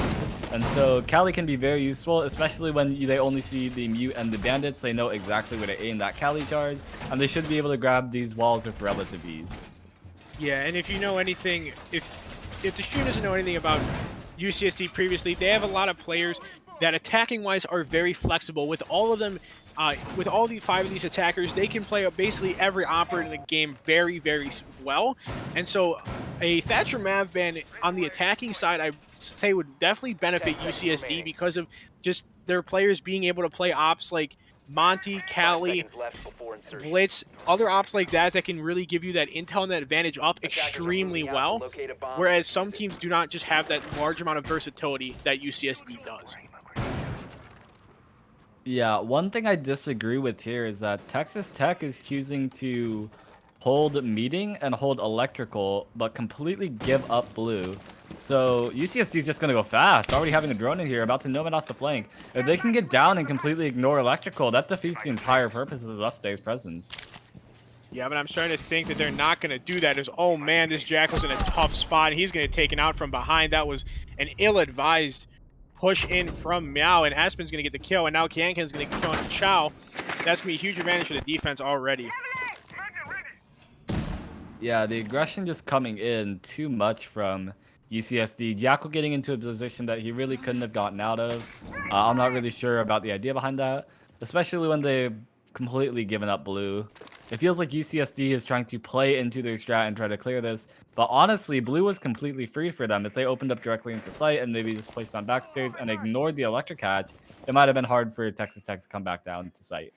And so Cali can be very useful, especially when they only see the Mute and the Bandits. They know exactly where to aim that Cali charge, and they should be able to grab these walls with relative ease. Yeah, and if you know anything, if the stream doesn't know anything about UCSD previously, they have a lot of players that attacking-wise are very flexible. With all of them, with all the 5 of these attackers, they can play basically every operator in the game very, very well. And so a Thatcher Mav ban on the attacking side, I say would definitely benefit UCSD because of just their players being able to play ops like Monty, 5 Callie, seconds left before insertion. Blitz, other ops like that that can really give you that intel and that advantage up Attackers are extremely moving out well. to locate a bomb Whereas and some defuse it. teams do not just have that large amount of versatility that UCSD does. Yeah, one thing I disagree with here is that Texas Tech is choosing to hold meeting and hold electrical, but completely give up blue. So UCSD is just gonna go fast, already having a drone in here, about to nomad off the flank. If they can get down and completely ignore electrical, that defeats the entire purpose of the upstairs presence. Yeah, but I'm starting to think that they're not going to do that. As, oh man, this Jackal's in a tough spot. He's going to get taken out from behind. That was an ill-advised push in from Meow, and Aspen's going to get the kill, and now Kankin's going to get killed Chow. That's going to be a huge advantage for the defense already. Yeah, the aggression just coming in too much from UCSD. Jackal getting into a position that he really couldn't have gotten out of. I'm not really sure about the idea behind that, especially when they've completely given up blue. It feels like UCSD is trying to play into their strat and try to clear this, but honestly, blue was completely free for them. If they opened up directly into site and maybe just placed on backstairs and ignored the electric hatch, it might have been hard for Texas Tech to come back down to site.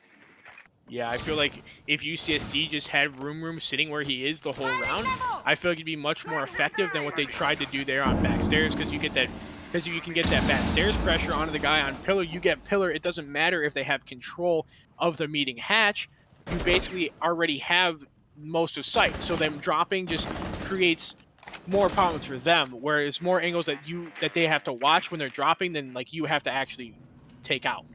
Yeah, I feel like if UCSD just had Room sitting where he is the whole round, I feel like it'd be much more effective than what they tried to do there on backstairs, because you get that, because you can get that backstairs pressure onto the guy on pillar. You get pillar. It doesn't matter if they have control of the meeting hatch. You basically already have most of sight, so them dropping just creates more problems for them. Whereas more angles that they have to watch when they're dropping than like you have to actually take out.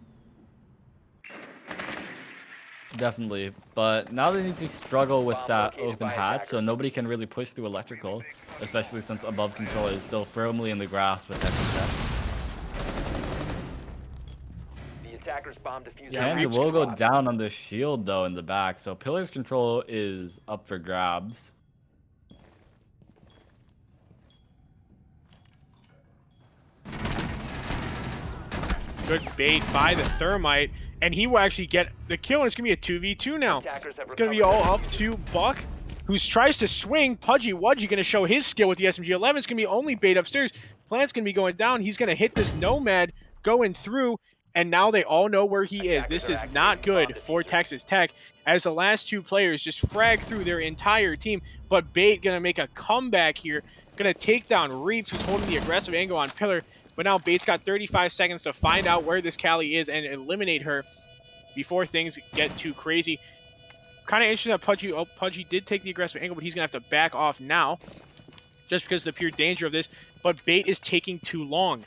Definitely, but now they need to struggle with that open hatch, so nobody can really push through electrical, especially since above control is still firmly in the grasp with Texas Tech. The attackers bomb diffuser. Yeah, Canada will go down on the shield though in the back, so Pillar's control is up for grabs. Good bait by the Thermite, and he will actually get the kill, and it's going to be a 2v2 now. Attackers have It's going to be all up to Buck, who tries to swing. Pudgy Wudgy going to show his skill with the SMG-11. It's going to be only bait upstairs. Plant's going to be going down. He's going to hit this Nomad going through, and now they all know where he is. This is not good for Texas Tech, as the last two players just frag through their entire team, but Bait going to make a comeback here. Going to take down Reeps, who's holding the aggressive angle on Pillar. But now Bates got 35 seconds to find out where this Callie is and eliminate her before things get too crazy. Kind of interesting that Pudgy, Pudgy did take the aggressive angle, but he's going to have to back off now just because of the pure danger of this. But Bait is taking too long.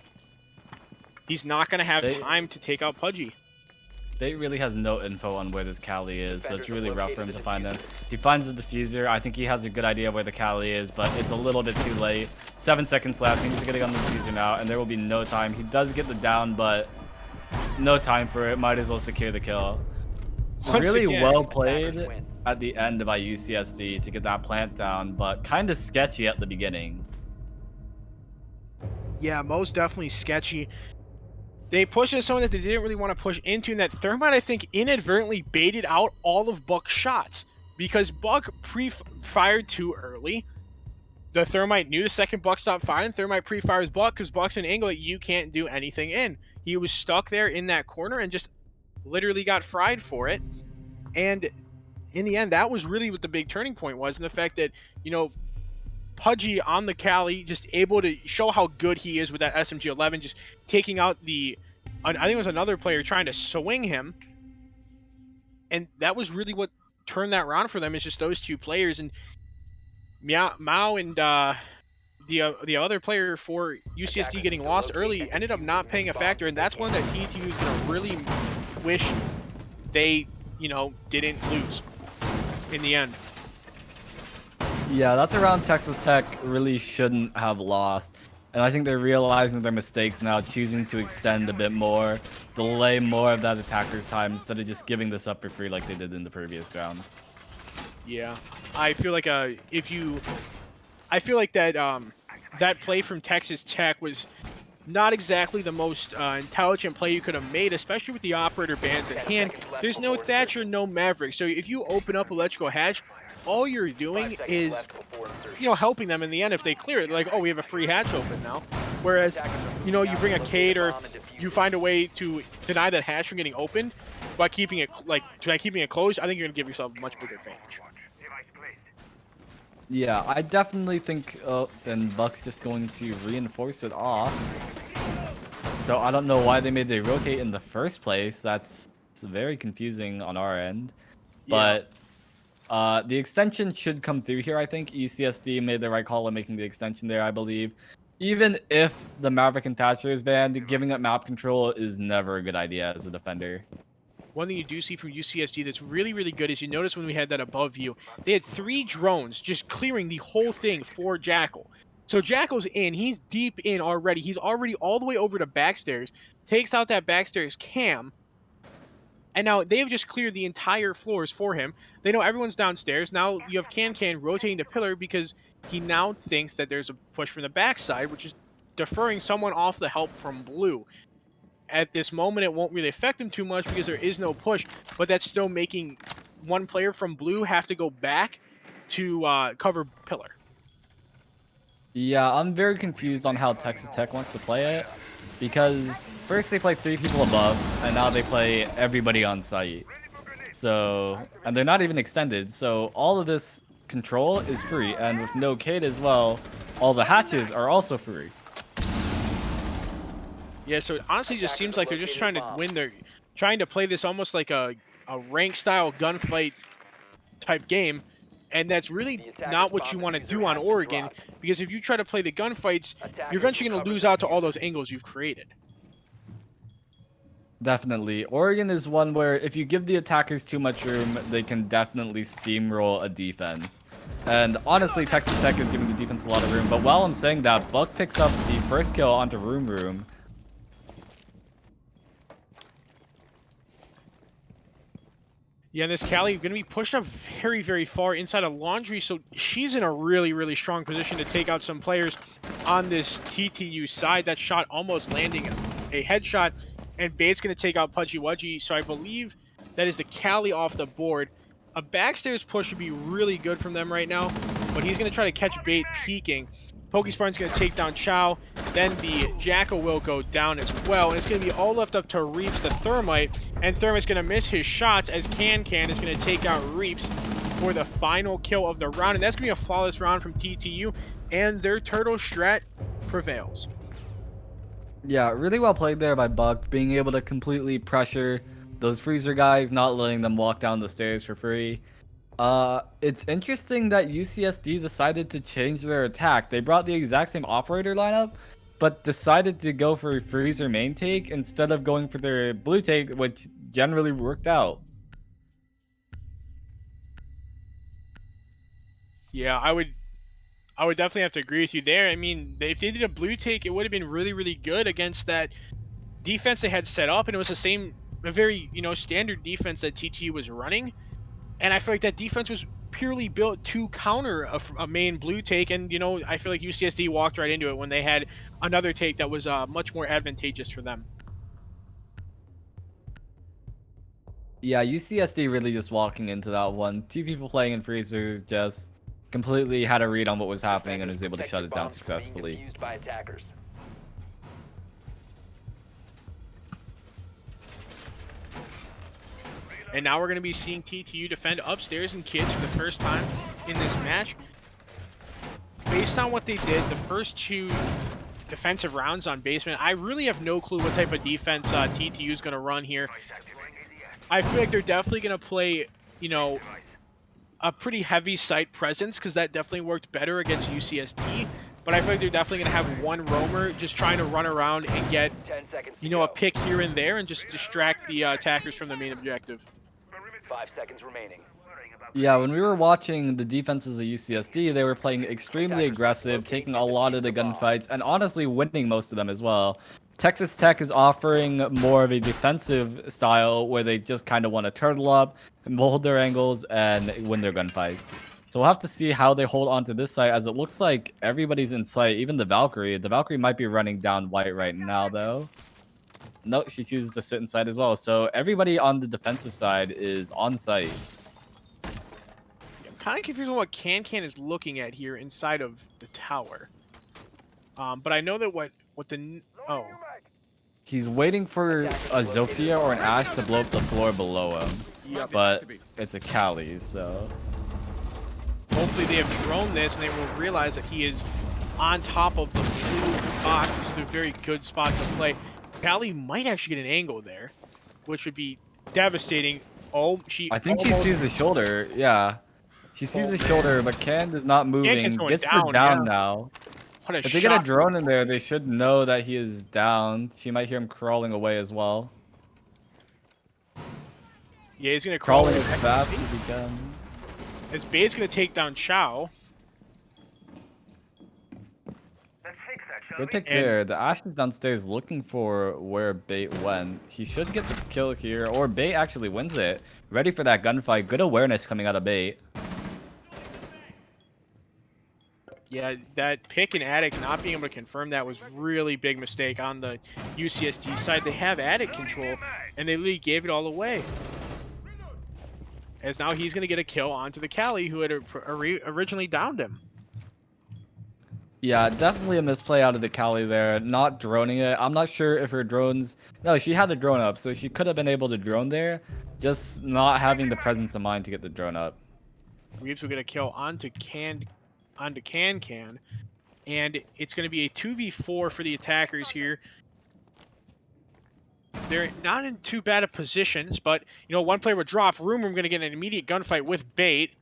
He's not going to have time to take out Pudgy. Bait really has no info on where this Callie is, so it's really rough for him to find him. He finds the diffuser. I think he has a good idea of where the Callie is, but it's a little bit too late. 7 seconds left. He needs to get on the diffuser now, and there will be no time. He does get the down, but no time for it. Might as well secure the kill. Really well played at the end by UCSD to get that plant down, but kind of sketchy at the beginning. Yeah, most definitely sketchy. They pushed into someone that they didn't really want to push into, and that Thermite, I think, inadvertently baited out all of Buck's shots because Buck pre-fired too early. The Thermite knew the second Buck stopped firing. Thermite pre-fires Buck because Buck's an angle that you can't do anything in. He was stuck there in that corner and just literally got fried for it. And in the end, that was really what the big turning point was, and the fact that, you know, Pudgy on the Callie, just able to show how good he is with that SMG-11, just taking out the, I think it was another player trying to swing him. And that was really what turned that round for them, is just those two players. And Mao and the other player for UCSD getting lost early ended up not paying a factor, and that's one that TTU is going to really wish they, you know, didn't lose in the end. Yeah, that's a round Texas Tech really shouldn't have lost. And I think they're realizing their mistakes now, choosing to extend a bit more, delay more of that attacker's time instead of just giving this up for free like they did in the previous round. Yeah, I feel like that that play from Texas Tech was not exactly the most intelligent play you could have made, especially with the operator bans at hand. There's no Thatcher, no Maverick, so if you open up electrical hatch, all you're doing is, you know, helping them in the end if they clear it. They're like, oh, we have a free hatch open now. Whereas, you know, you bring a Cade or you find a way to deny that hatch from getting opened, by keeping it close, I think you're gonna give yourself a much bigger advantage. Yeah, I definitely think then Buck's just going to reinforce it off. So I don't know why they made they rotate in the first place. That's very confusing on our end. Yeah. But the extension should come through here, I think. ECSD made the right call in making the extension there, I believe. Even if the Maverick and Thatcher is banned, giving up map control is never a good idea as a defender. One thing you do see from UCSD that's really, really good is you notice when we had that above view, they had 3 drones just clearing the whole thing for Jackal. So Jackal's in. He's deep in already. He's already all the way over to backstairs. Takes out that backstairs cam. And now they've just cleared the entire floors for him. They know everyone's downstairs. Now you have Can rotating the pillar because he now thinks that there's a push from the backside, which is deferring someone off the help from Blue. At this moment, it won't really affect him too much because there is no push, but that's still making one player from Blue have to go back to cover pillar. Yeah, I'm very confused on how Texas Tech wants to play it. Because first they play 3 people above, and now they play everybody on site. So, and they're not even extended. So all of this control is free, and with no Kate as well, all the hatches are also free. Yeah, so it honestly just seems like they're just trying to win. They're trying to play this almost like a rank style gunfight type game, and that's really not what you want to do on Oregon, because if you try to play the gunfights, you're eventually going to lose out to all those angles you've created. Definitely. Oregon is one where if you give the attackers too much room, they can definitely steamroll a defense. And honestly, Texas Tech is giving the defense a lot of room. But while I'm saying that, Buck picks up the first kill onto Room. Yeah, and this Callie going to be pushed up very, very far inside of Laundry, so she's in a really, really strong position to take out some players on this TTU side. That shot almost landing a headshot, and Bait's going to take out Pudgy Wudgy, so I believe that is the Callie off the board. A backstairs push would be really good from them right now, but he's going to try to catch Bait peeking. Pokespartan's going to take down Chow, then the Jackal will go down as well, and it's going to be all left up to Reaps the Thermite, and Thermite's going to miss his shots as Can is going to take out Reaps for the final kill of the round, and that's going to be a flawless round from TTU, and their turtle strat prevails. Yeah, really well played there by Buck, being able to completely pressure those freezer guys, not letting them walk down the stairs for free. It's interesting that UCSD decided to change their attack. They brought the exact same operator lineup, but decided to go for a freezer main take instead of going for their blue take, which generally worked out. Yeah, I would definitely have to agree with you there. I mean, if they did a blue take, it would have been really, really good against that defense they had set up, and it was a very, standard defense that TTU was running. And I feel like that defense was purely built to counter a main blue take, and I feel like UCSD walked right into it when they had another take that was much more advantageous for them. Yeah, UCSD really just walking into that one. 2 people playing in freezers just completely had a read on what was happening and was able to shut it down successfully. And now we're going to be seeing TTU defend upstairs and kids for the first time in this match. Based on what they did, the first 2 defensive rounds on basement, I really have no clue what type of defense TTU is going to run here. I feel like they're definitely going to play, a pretty heavy site presence, because that definitely worked better against UCSD. But I feel like they're definitely going to have one roamer just trying to run around and get, a pick here and there and just distract the attackers from the main objective. 5 seconds remaining. Yeah, when we were watching the defenses of UCSD, they were playing extremely aggressive, taking a lot of the gunfights, and honestly winning most of them as well. Texas Tech is offering more of a defensive style where they just kind of want to turtle up, hold their angles, and win their gunfights. So we'll have to see how they hold on to this site, as it looks like everybody's in sight, even the Valkyrie. The Valkyrie might be running down white right now, though. No, she chooses to sit inside as well. So everybody on the defensive side is on site. I'm kind of confused on what Can is looking at here inside of the tower. But I know that what the... Oh. He's waiting for a Zofia or an Ash to blow up the floor below him. Yep. But it's a Cali, so... Hopefully they have drone this and they will realize that he is on top of the blue box. This is a very good spot to play. Callie might actually get an angle there, which would be devastating. Oh, I think she sees the shoulder, yeah. She sees the shoulder, but Can is not moving. Gets it down now. What a If they get a drone in there, they should know that he is down. She might hear him crawling away as well. Yeah, he's going to crawl Crawling as fast as he can. As Bait's going to take down Chow. Good pick there. The Ash is downstairs looking for where Bait went. He should get the kill here, or Bait actually wins it. Ready for that gunfight. Good awareness coming out of Bait. Yeah, that pick in Attic not being able to confirm that was really big mistake on the UCSD side. They have Attic control, and they literally gave it all away. As now he's going to get a kill onto the Cali, who had originally downed him. Yeah, definitely a misplay out of the Cali there. Not droning it. I'm not sure if her drones... No, she had the drone up, so she could have been able to drone there. Just not having the presence of mind to get the drone up. Reeves will get a kill onto Can, and it's going to be a 2v4 for the attackers here. They're not in too bad of positions, but, you know, one player would drop. Room going to get an immediate gunfight with Bait.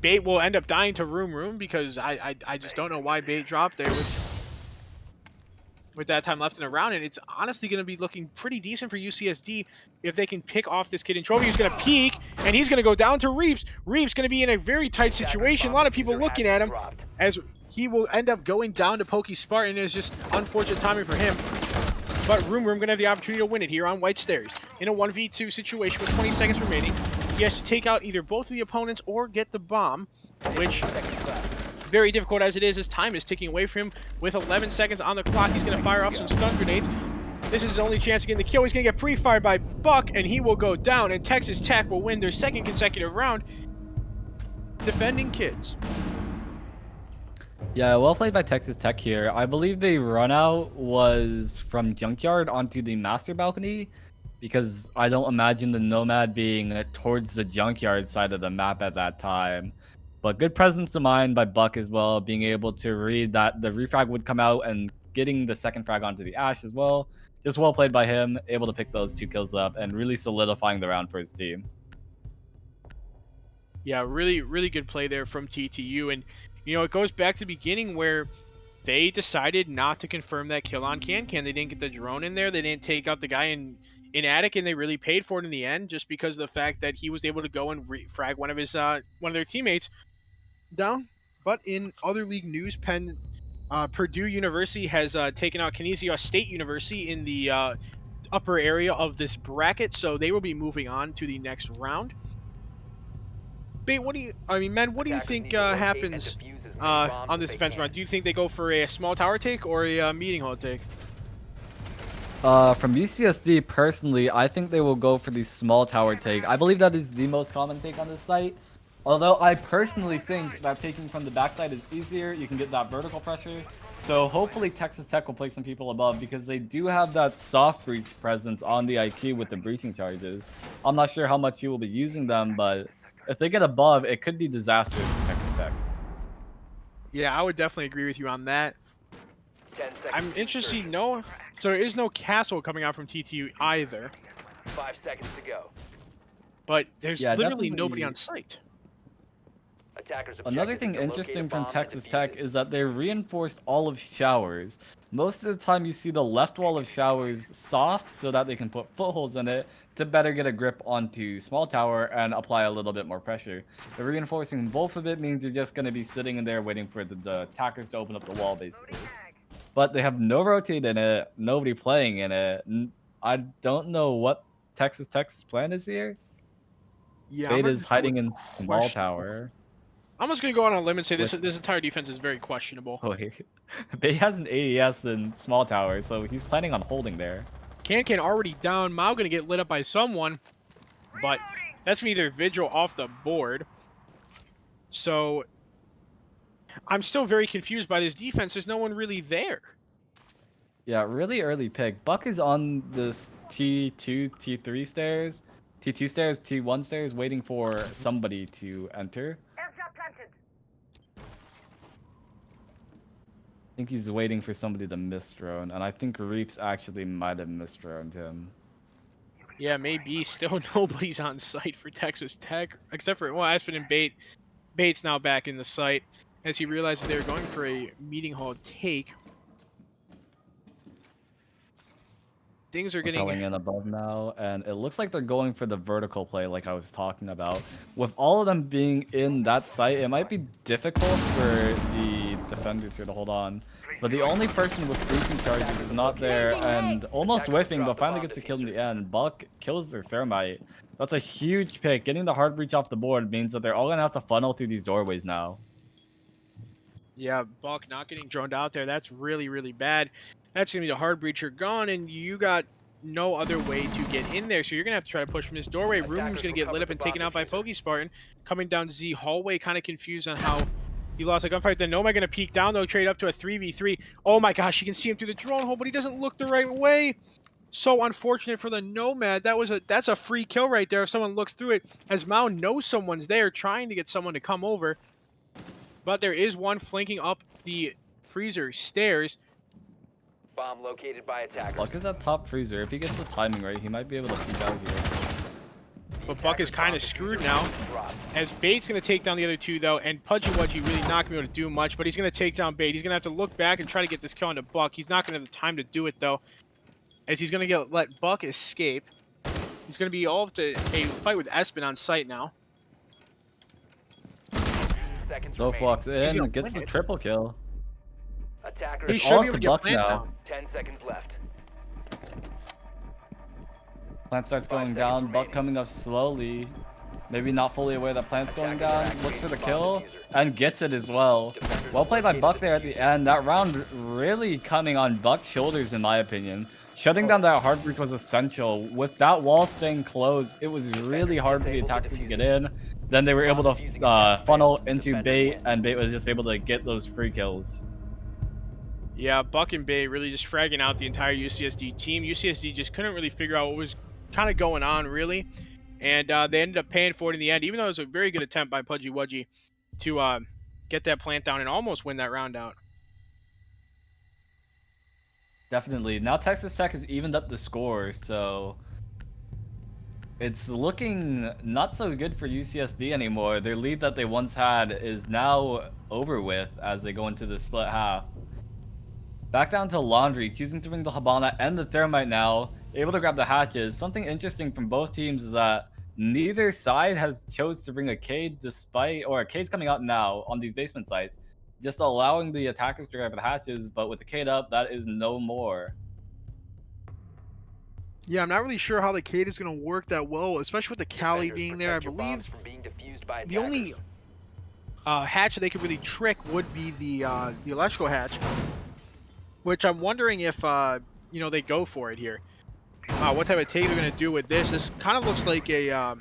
Bait will end up dying to Room because I just don't know why Bait dropped there with that time left in the round. And it's honestly going to be looking pretty decent for UCSD if they can pick off this kid in Trophy. He's going to peek, and he's going to go down to Reeves. Reeves going to be in a very tight situation. A lot of people looking at him as he will end up going down to Pokey Spartan. It's just unfortunate timing for him. But Room going to have the opportunity to win it here on White Stairs. In a 1v2 situation with 20 seconds remaining, he has to take out either both of the opponents or get the bomb, which, very difficult as it is, his time is ticking away from him. With 11 seconds on the clock, he's going to fire off some stun grenades. This is his only chance of getting the kill. He's going to get pre-fired by Buck, and he will go down, and Texas Tech will win their second consecutive round. Defending kids. Yeah, well played by Texas Tech here. I believe the run out was from Junkyard onto the master balcony, because I don't imagine the Nomad being towards the Junkyard side of the map at that time. But good presence of mind by Buck as well, being able to read that the refrag would come out and getting the second frag onto the Ash as well. Just well played by him, able to pick those 2 kills up and really solidifying the round for his team. Yeah, really, really good play there from TTU. And, you know, it goes back to the beginning where they decided not to confirm that kill on Can. They didn't get the drone in there. They didn't take out the guy in Attic, and they really paid for it in the end just because of the fact that he was able to go and frag one of their teammates down. But in other league news, Purdue University has taken out Canisius State University in the upper area of this bracket, so they will be moving on to the next round. Bait, what do you think happens on this defense round? Do you think they go for a small tower take or a meeting hall take? From UCSD, personally, I think they will go for the small tower take. I believe that is the most common take on this site. Although I personally think that taking from the backside is easier. You can get that vertical pressure. So hopefully Texas Tech will play some people above because they do have that soft breach presence on the IQ with the breaching charges. I'm not sure how much you will be using them, but if they get above, it could be disastrous for Texas Tech. Yeah, I would definitely agree with you on that. I'm interested to know. So there is no castle coming out from TTU either. 5 seconds to go. But there's literally nobody on site. Another thing interesting from Texas Tech is that they reinforced all of showers. Most of the time you see the left wall of showers soft so that they can put footholds in it to better get a grip onto small tower and apply a little bit more pressure. The reinforcing both of it means you're just going to be sitting in there waiting for the attackers to open up the wall basically. But they have no rotate in it, nobody playing in it. I don't know what Texas Tech's plan is here. Yeah, Fade is hiding in small tower. I'm just going to go on a limb and say this entire defense is very questionable. Oh, Bay has an AES in small tower, so he's planning on holding there. Can already down. Mao going to get lit up by someone, but that's either Vigil off the board. So I'm still very confused by this defense. There's no one really there. Yeah, really early pick. Buck is on this T2, T3 stairs, T2 stairs, T1 stairs, waiting for somebody to enter. I think he's waiting for somebody to misdrone, and I think Reaps actually might have misdroned him. Yeah, maybe. Still nobody's on site for Texas Tech, except for, well, Aspen and Bait. Bait's now back in the site as he realizes they were going for a meeting hall take. Things are getting... Propelling in above now, and it looks like they're going for the vertical play like I was talking about. With all of them being in that site, it might be difficult for the defenders here to hold on. But the only person with boosting charges is not there, and almost whiffing, but finally gets the kill in the end. Buck kills their thermite. That's a huge pick. Getting the hard breach off the board means that they're all gonna have to funnel through these doorways now. Yeah, Buck not getting droned out there. That's really, really bad. That's going to be the hard breacher gone, and you got no other way to get in there. So you're going to have to try to push from this doorway. Room's going to get lit up and taken out by Pokey Spartan. Coming down Z hallway, kind of confused on how he lost a gunfight. Then Nomad going to peek down, though, trade up to a 3v3. Oh my gosh, you can see him through the drone hole, but he doesn't look the right way. So unfortunate for the Nomad. That's a free kill right there if someone looks through it, as Mao knows someone's there trying to get someone to come over. But there is one flanking up the freezer stairs. Bomb located by attackers. Buck is at top freezer. If he gets the timing right, he might be able to peek out here. But Buck is kind of screwed now, as Bait's going to take down the other two, though, and Pudgy Wudgy really not going to be able to do much, but he's going to take down Bait. He's going to have to look back and try to get this kill onto Buck. He's not going to have the time to do it, though, as he's going to let Buck escape. He's going to be all to a fight with Espen on site now. Doph walks in and gets the triple kill. Attackers. He It's should all be up able to to get Buck plant now. down. 10 seconds left. Plant starts 5 going seconds down. Buck remaining. coming up slowly. Maybe not fully aware that Plant's going down. Looks for the kill and gets it as well. Well played by Buck there at the end. That round really coming on Buck's shoulders, in my opinion. Shutting down that hard breach was essential. With that wall staying closed, it was really hard for the attackers to get in. Then they were able to funnel into Bait, and Bait was just able to get those free kills. Yeah, Buck and Bait really just fragging out the entire UCSD team. UCSD just couldn't really figure out what was kind of going on, really. And they ended up paying for it in the end, even though it was a very good attempt by Pudgy Wudgy to get that plant down and almost win that round out. Definitely. Now Texas Tech has evened up the score, so it's looking not so good for UCSD anymore. Their lead that they once had is now over with as they go into the split half. Back down to Laundry, choosing to bring the Habana and the Thermite now, able to grab the hatches. Something interesting from both teams is that neither side has chose to bring a Cade despite, or a Cade's coming out now on these basement sites, just allowing the attackers to grab the hatches, but with the Cade up, that is no more. Yeah, I'm not really sure how the Cade is going to work that well, especially with the Cali being there. I believe the only hatch that they could really trick would be the electrical hatch, which I'm wondering if you know, they go for it here. What type of take they're going to do with this? This kind of looks like a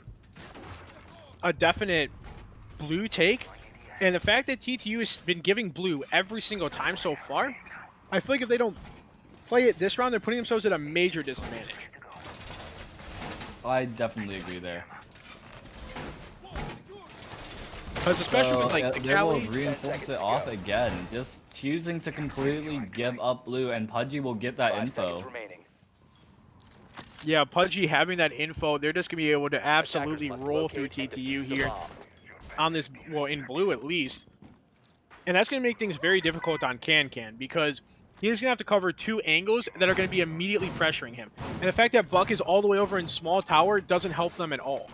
definite blue take, and the fact that TTU has been giving blue every single time so far, I feel like if they don't play it this round, they're putting themselves at a major disadvantage. I definitely agree there. Because especially with like the they will Cali, reinforce it off again, just choosing to completely give up blue, and Pudgy will get that info. yeah, Pudgy having that info, they're just gonna be able to absolutely roll through TTU here on this, well, in blue at least, and that's gonna make things very difficult on Can because he's gonna have to cover two angles that are gonna be immediately pressuring him, and the fact that Buck is all the way over in small tower doesn't help them at all.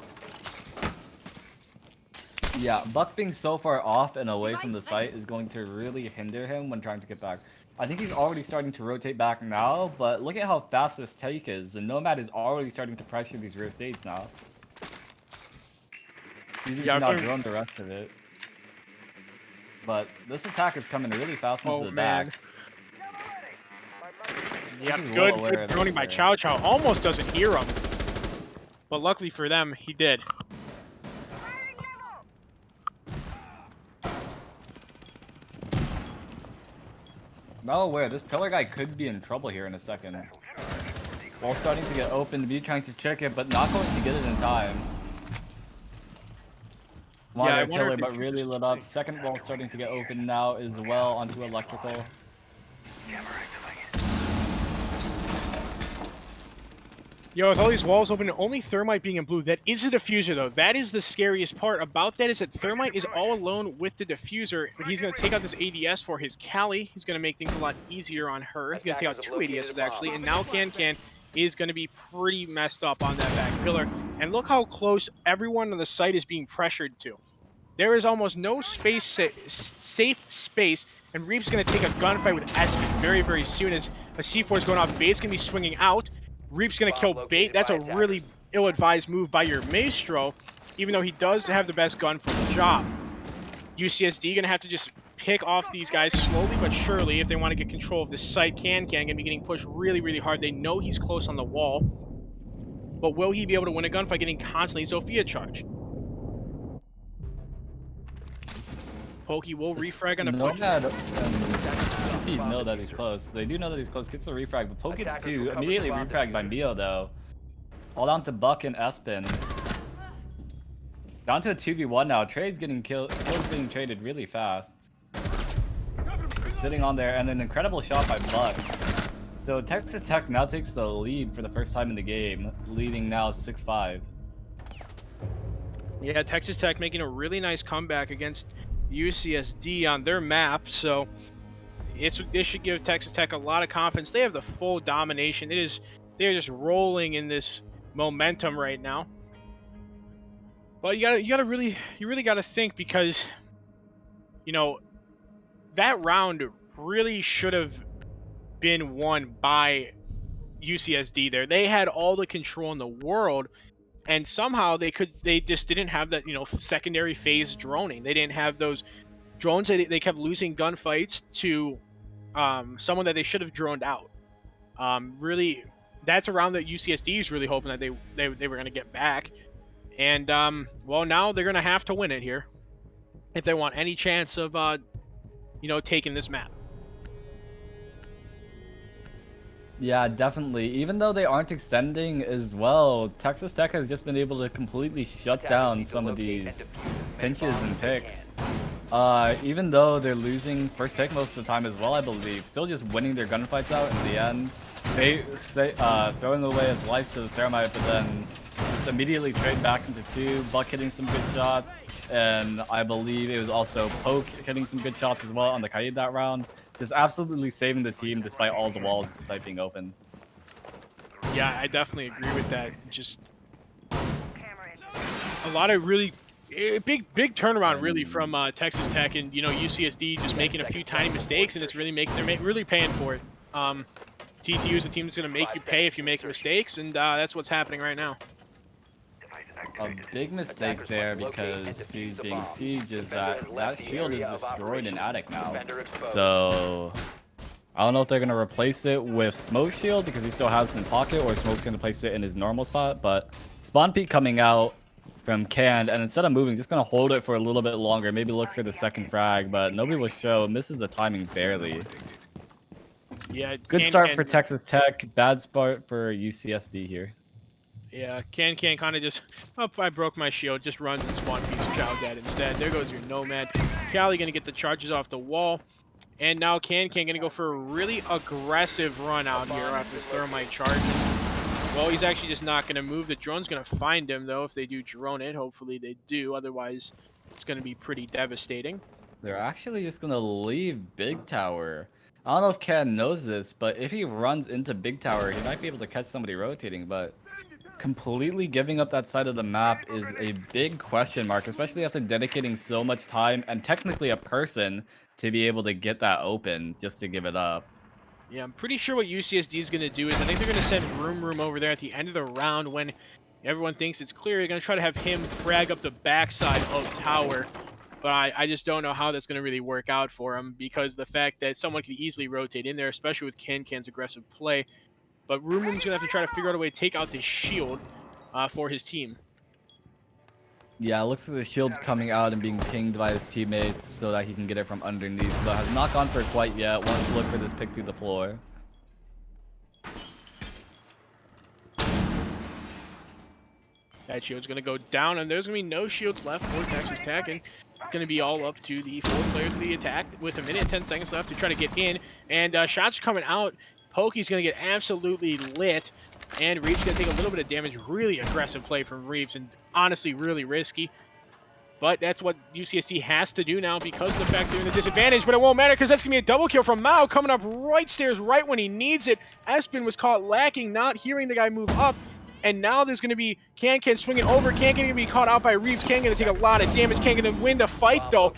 Yeah, Buck being so far off and away from the site is going to really hinder him when trying to get back. I think he's already starting to rotate back now, but look at how fast this take is. The Nomad is already starting to pressure these rear states now. He's Yeah, to now drone the rest of it. But this attack is coming really fast into the back. Yep, He's good, well aware good of droning this by there. Chow Chow. Almost doesn't hear him, but luckily for them, he did. Oh, where this pillar guy could be in trouble here in a second. Wall starting to get open, B trying to check it, but not going to get it in time. Yeah, I Monitor wonder pillar, if they but do really just lit up. Second wall starting to get open now as well onto electrical. Yo, with all these walls open, only Thermite being in blue, that is a diffuser, though. That is the scariest part about that, is that Thermite is all alone with the diffuser, but he's going to take out this ADS for his Callie. He's going to make things a lot easier on her. He's going to take out Attackers two have located ADSs, a bomb. actually, and now Can is going to be pretty messed up on that back pillar. And look how close everyone on the site is being pressured to. There is almost no safe space, and Reap's going to take a gunfight with Espen very, very soon as a C4 is going off. Bait's going to be swinging out. Reap's going to kill Bait. That's a really ill-advised move by your Maestro, even though he does have the best gun for the job. UCSD going to have to just pick off these guys slowly but surely if they want to get control of this site. Can going to be getting pushed really, really hard. They know he's close on the wall, but will he be able to win a gunfight getting constantly Zofia charged? Pokey will refrag on a push. Nomad know that he's close. They do know that he's close. Gets the refrag, but Poke gets two. Immediately refragged by Mio though. All down to Buck and Espen. Down to a 2v1 now. Trade's getting kills being traded really fast. Just sitting on there, and an incredible shot by Buck. So Texas Tech now takes the lead for the first time in the game, leading now 6-5. Yeah, Texas Tech making a really nice comeback against UCSD on their map, so this should give Texas Tech a lot of confidence. They have the full domination. They're just rolling in this momentum right now. But you really gotta think, because that round really should have been won by UCSD there. They had all the control in the world, and somehow they just didn't have that, secondary phase droning. They didn't have those drones. They kept losing gunfights to someone that they should have droned out. Really, that's a round that UCSD is really hoping that they were going to get back. And, well, now they're going to have to win it here if they want any chance of, taking this map. Yeah, definitely. Even though they aren't extending as well, Texas Tech has just been able to completely shut down some of these pinches and picks. Even though they're losing first pick most of the time as well, I believe, still just winning their gunfights out in the end. They throwing away his life to the Thermite, but then just immediately trade back into two. Buck hitting some good shots, and I believe it was also Poke hitting some good shots as well on the Kaid that round. Just absolutely saving the team despite all the walls the site being open. Yeah, I definitely agree with that. Just a lot of really big turnaround really from Texas Tech, and UCSD just making a few tiny mistakes, and it's really really paying for it. TTU is a team that's going to make you pay if you make mistakes, and that's what's happening right now. A big mistake there, because Siege being Siege, is that shield is destroyed in Attic now. So I don't know if they're going to replace it with Smoke Shield because he still has it in pocket, or Smoke's going to place it in his normal spot. But Spawn Peak coming out from Canned, and instead of moving, just going to hold it for a little bit longer, maybe look for the second frag, but nobody will show. Misses the timing barely. Yeah, good start for Texas Tech, bad start for UCSD here. Yeah, Can kind of just, I broke my shield, just runs and Spawn Peaks chow dead instead. There goes your Nomad. Callie going to get the charges off the wall. And now Can going to go for a really aggressive run out here after this Thermite charge. Well, he's actually just not going to move. The drone's going to find him, though, if they do drone it. Hopefully they do. Otherwise, it's going to be pretty devastating. They're actually just going to leave Big Tower. I don't know if Can knows this, but if he runs into Big Tower, he might be able to catch somebody rotating, but completely giving up that side of the map is a big question mark, especially after dedicating so much time and technically a person to be able to get that open just to give it up. Yeah, I'm pretty sure what UCSD is going to do is I think they're going to send Room over there at the end of the round when everyone thinks it's clear. They're going to try to have him frag up the backside of Tower. But I just don't know how that's going to really work out for him, because the fact that someone could easily rotate in there, especially with Can's aggressive play. But Room's going to have to try to figure out a way to take out this shield for his team. Yeah, it looks like the shield's coming out and being pinged by his teammates so that he can get it from underneath, but has not gone for it quite yet. Wants to look for this pick through the floor. That shield's going to go down, and there's going to be no shields left for Texas Tech, and it's going to be all up to the 4 players of the attack with 1 minute and 10 seconds left to try to get in. And shots coming out. Pokey's going to get absolutely lit, and Reeves going to take a little bit of damage. Really aggressive play from Reeves, and honestly really risky. But that's what UCSD has to do now because of the fact they're in the disadvantage. But it won't matter because that's going to be a double kill from Mao coming up right stairs right when he needs it. Espen was caught lacking, not hearing the guy move up. And now there's going to be Can swinging over. Can going to be caught out by Reeves. Can going to take a lot of damage. Can going to win the fight, though,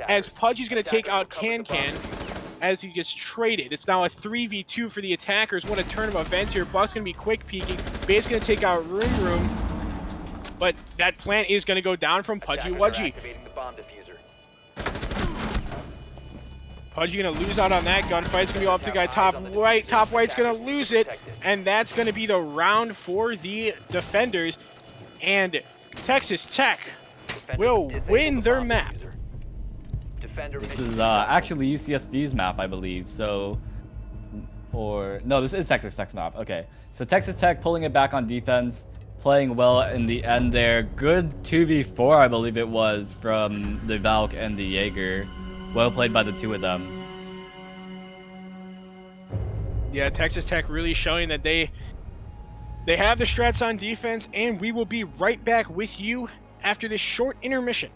as Pudgy's going to take out Can as he gets traded. It's now a 3v2 for the attackers. What a turn of events here. Buck's going to be quick peeking. Bait's going to take out Room. But that plant is going to go down from Pudgy Wudgy. Pudgy going to lose out on that gunfight. It's going to be off to the guy top right. Top right's going to lose it. And that's going to be the round for the defenders. And Texas Tech will win their map. This is actually UCSD's map, I believe. So, or no, this is Texas Tech's map. Okay, so Texas Tech pulling it back on defense, playing well in the end there. Good 2v4, I believe it was, from the Valk and the Jaeger. Well played by the two of them. Yeah, Texas Tech really showing that they have the strats on defense, and we will be right back with you after this short intermission.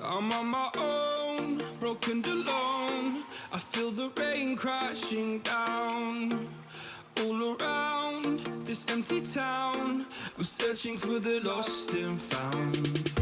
I'm on my own, broken alone. I feel the rain crashing down. All around this empty town, I'm searching for the lost and found.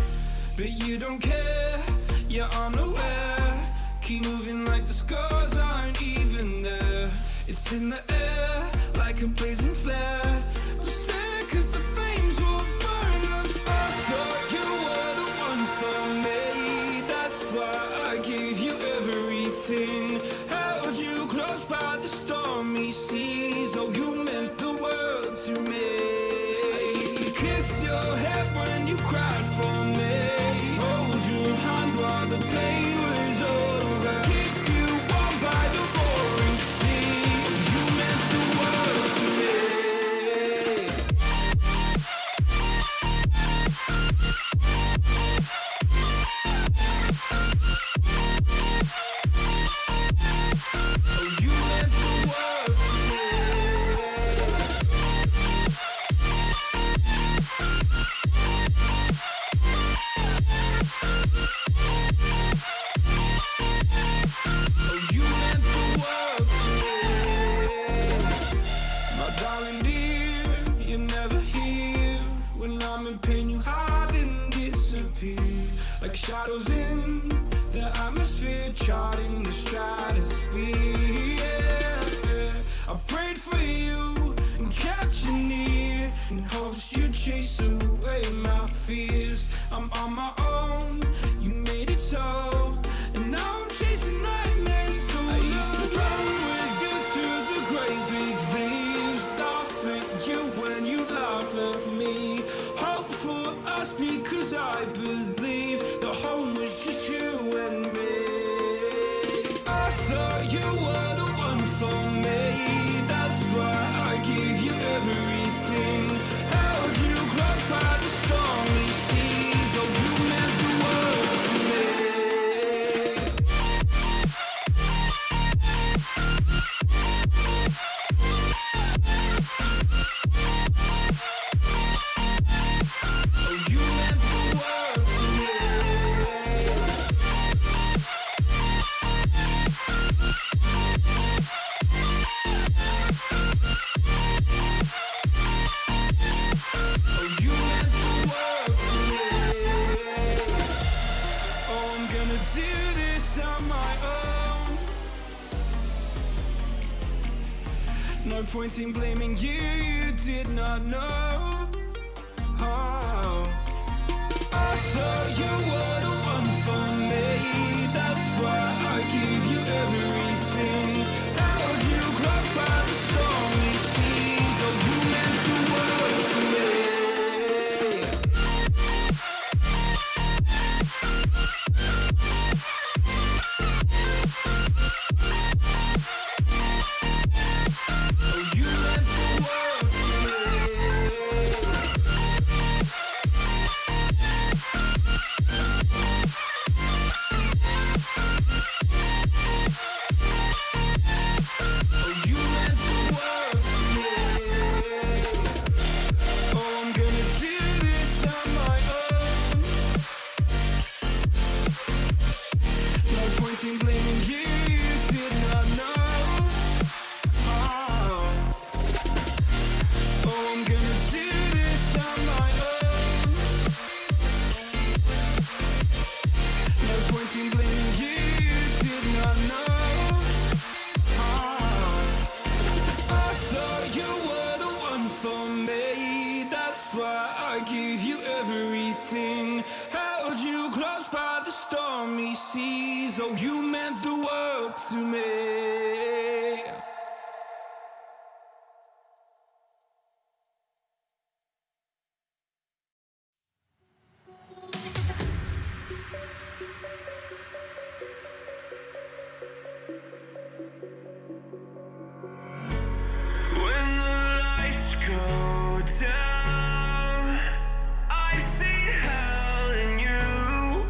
But you don't care, you're unaware. Keep moving like the scars aren't even there. It's in the air, like a blazing flare. Just stare, cause the flames will burn us. I thought you were the one for me. That's why I gave you everything. Held you close by the stormy seas. Oh, you meant the world to me. I used to kiss your head when you cried for me. Hold your hand while the pain was over. then you hide and disappear, like shadows in the atmosphere, charting the stratosphere. Yeah. I prayed for you and kept you near, in hopes you'd chase away my fears. I'm on my own, you made it so, and now I'm chasing nightmares through. I used to run with you through the great big leaves, laugh at you when you laugh at me, hope for us because I believe the home was just you and me. I thought you were the one for me, that's why I gave you everything, held you close by the stormy seas. Oh, you meant the world to me. Oh, you meant the world to me. Oh, you meant the world to me. Oh, I'm gonna do this on my own. No point in blaming you, you did not know. Oh, I thought you were the one for me, that's why I gave you everything, held you close by the stormy seas. Oh, you meant the world to me. Oh, you meant the world to me. Oh, you meant the world to me. Oh, I'm gonna do this on my own. No point in blaming you, you did not know. Oh, I'm gonna do this on my own. No point in blaming you, you did not know. I thought you were the one for me, that's why I gave you everything, held you close by the stormy seas. Oh, you meant the world to me. When the lights go down, I've seen hell in you,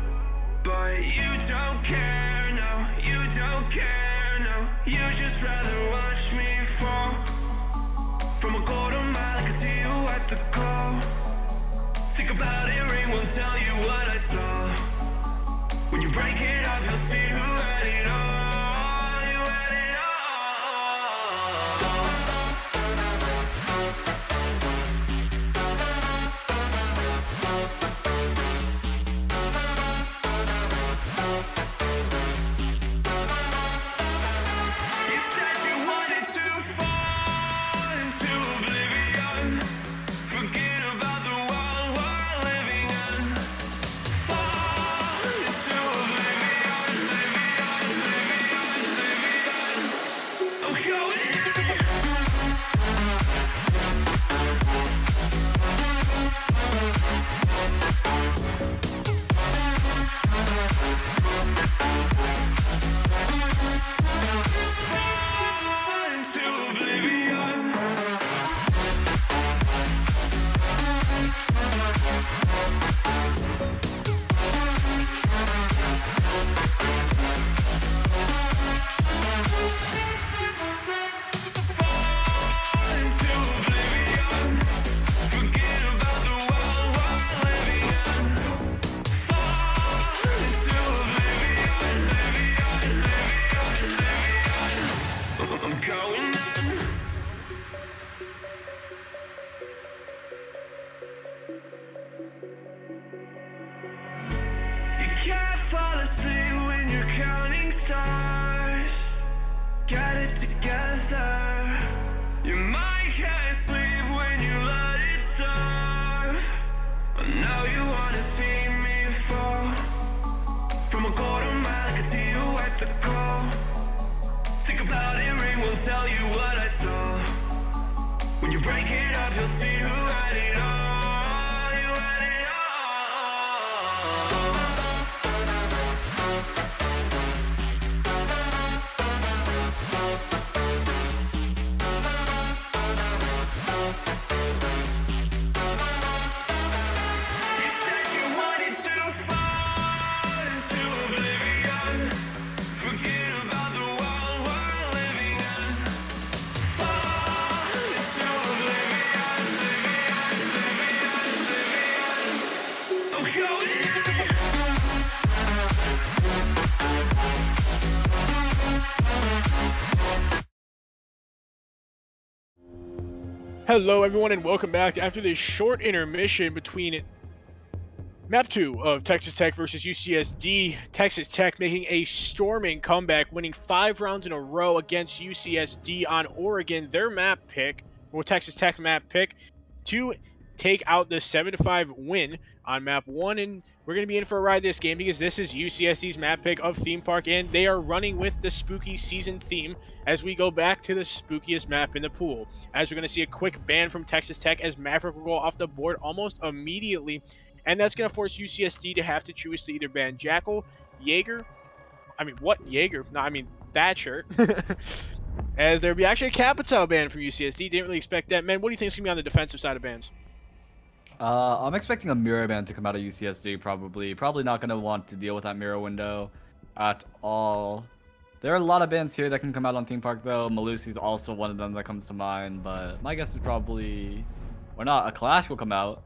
but you don't care, no, you don't care, no. You just rather watch me fall from a quarter mile. I can see you at the call. Think about it, ring won't tell you what I saw. When you break it off, you'll see who had it all. You had it all. You said you wanted to fall into oblivion, forget about the world we're living in. Fall into oblivion, oblivion, oblivion. sleep when you're counting stars. Get it together. Your mind can't sleep when you let it serve. Now you wanna see me fall. From a quarter mile, I can see you at the call. Think about it, ring won't tell you what I saw. When you break it up, you'll see who had it all. You had it You said you wanted to fall into oblivion. Forget about the world we're living in. Fall into oblivion, oblivion. Oh, go Hello, everyone, and welcome back. After this short intermission between Map 2 of Texas Tech versus UCSD, Texas Tech making a storming comeback, winning 5 rounds in a row against UCSD on Oregon, their map pick, or Texas Tech map pick, to take out the 7-5 win on Map 1. And we're going to be in for a ride this game because this is UCSD's map pick of Theme Park, and they are running with the spooky season theme as we go back to the spookiest map in the pool. As we're going to see a quick ban from Texas Tech as Maverick will go off the board almost immediately. And that's going to force UCSD to have to choose to either ban Jackal, Jaeger. I mean, what? Jaeger? No, I mean, Thatcher. As there'll be actually a Capital ban from UCSD. Didn't really expect that. Man, what do you think is going to be on the defensive side of bans? I'm expecting a mirror ban to come out of UCSD probably. Probably not going to want to deal with that mirror window at all. There are a lot of bans here that can come out on Theme Park though. Malusi's also one of them that comes to mind, but my guess is probably, or not, a Clash will come out.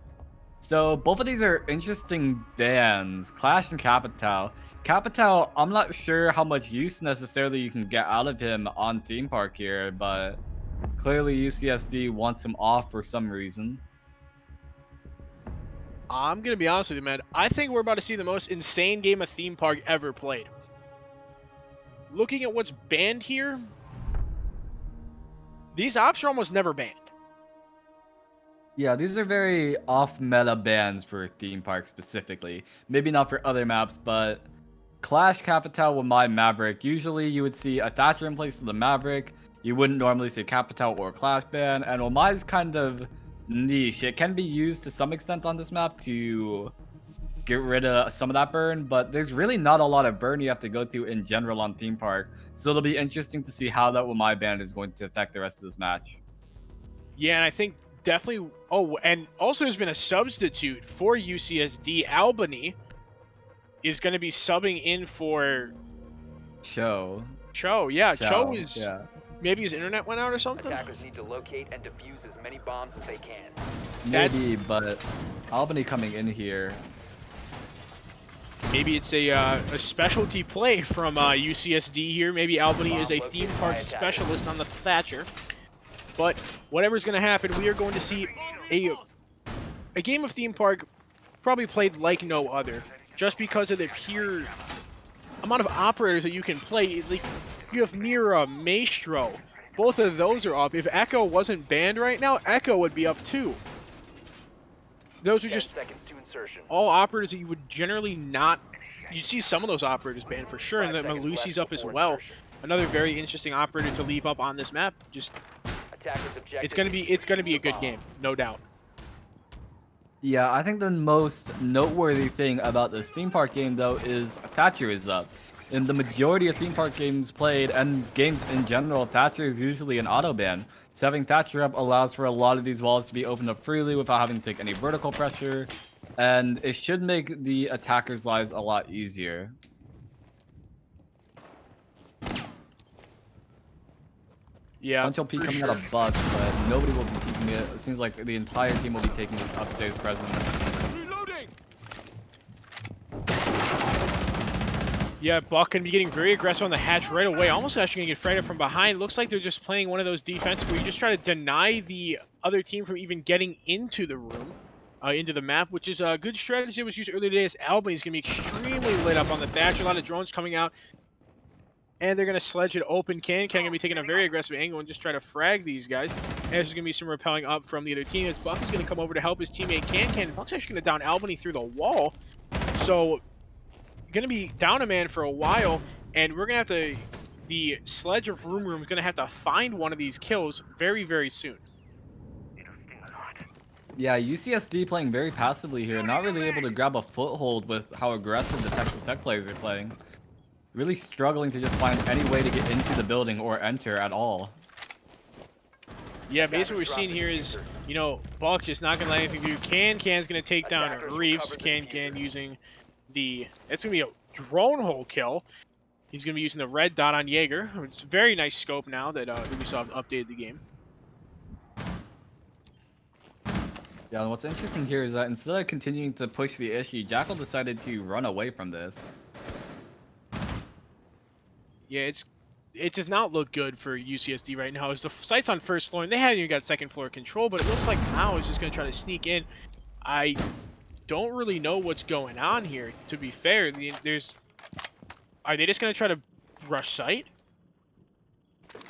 So both of these are interesting bans, Clash and Capital. Capital, I'm not sure how much use necessarily you can get out of him on Theme Park here, but clearly UCSD wants him off for some reason. I'm going to be honest with you, man. I think we're about to see the most insane game of Theme Park ever played. Looking at what's banned here, these ops are almost never banned. Yeah, these are very off-meta bans for Theme Park specifically. Maybe not for other maps, but Clash Capital with my Maverick. Usually you would see a Thatcher in place of the Maverick. You wouldn't normally see Capital or Clash ban, and Omai's kind of niche. It can be used to some extent on this map to get rid of some of that burn, but there's really not a lot of burn you have to go through in general on Theme Park. So it'll be interesting to see how that Omai ban is going to affect the rest of this match. Yeah, and I think definitely... Oh, and also there's been a substitute for UCSD. Albany is going to be subbing in for... Cho. Yeah, Cho is... Yeah. Maybe his internet went out or something? Attackers need to locate and defuse as many bombs as they can. Maybe, but Albany coming in here. Maybe it's a specialty play from UCSD here. Maybe Albany is a Theme Park specialist on the Thatcher. But whatever's going to happen, we are going to see a game of Theme Park probably played like no other. Just because of the pure amount of operators that you can play. Like, you have Mira, Maestro. Both of those are up. If Echo wasn't banned right now, Echo would be up too. Those are just all operators that you would generally not... You'd see some of those operators banned for sure, and then Malusi's up as well. Another very interesting operator to leave up on this map. Just, it's gonna be a good game, no doubt. Yeah, I think the most noteworthy thing about this Theme Park game though is Thatcher is up. In the majority of Theme Park games played, and games in general, Thatcher is usually an auto ban. So having Thatcher up allows for a lot of these walls to be opened up freely without having to take any vertical pressure. And it should make the attackers' lives a lot easier. Yeah, Punch LP coming out of Buck, but nobody will be keeping it. It seems like the entire team will be taking this upstairs presence. Reloading. Yeah, Buck can be getting very aggressive on the hatch right away. Almost actually going to get frightened from behind. Looks like they're just playing one of those defenses where you just try to deny the other team from even getting into the room. into the map, which is a good strategy that was used earlier today as Albany's going to be extremely lit up on the Thatcher. A lot of drones coming out, and they're going to sledge it open. Can going to be taking a very aggressive angle and just try to frag these guys. And there's going to be some repelling up from the other team as Buck is going to come over to help his teammate Can. Buck's actually going to down Albany through the wall. So, going to be down a man for a while, and we're going to have to... The sledge of Room is going to have to find one of these kills very, very soon. Yeah, UCSD playing very passively here, not really able to grab a foothold with how aggressive the Texas Tech players are playing. Really struggling to just find any way to get into the building or enter at all. Yeah, basically what we're seeing here is, you know, Buck just not going to let anything do. Can's going to take down Reeves. Can using the... It's going to be a drone hole kill. He's going to be using the red dot on Jaeger. It's a very nice scope now that Ubisoft updated the game. Yeah, and what's interesting here is that instead of continuing to push the issue, Jackal decided to run away from this. Yeah, it does not look good for UCSD right now. As the site's on first floor, and they haven't even got second floor control, but it looks like Mao is just going to try to sneak in. I don't really know what's going on here, to be fair. Are they just going to try to rush site?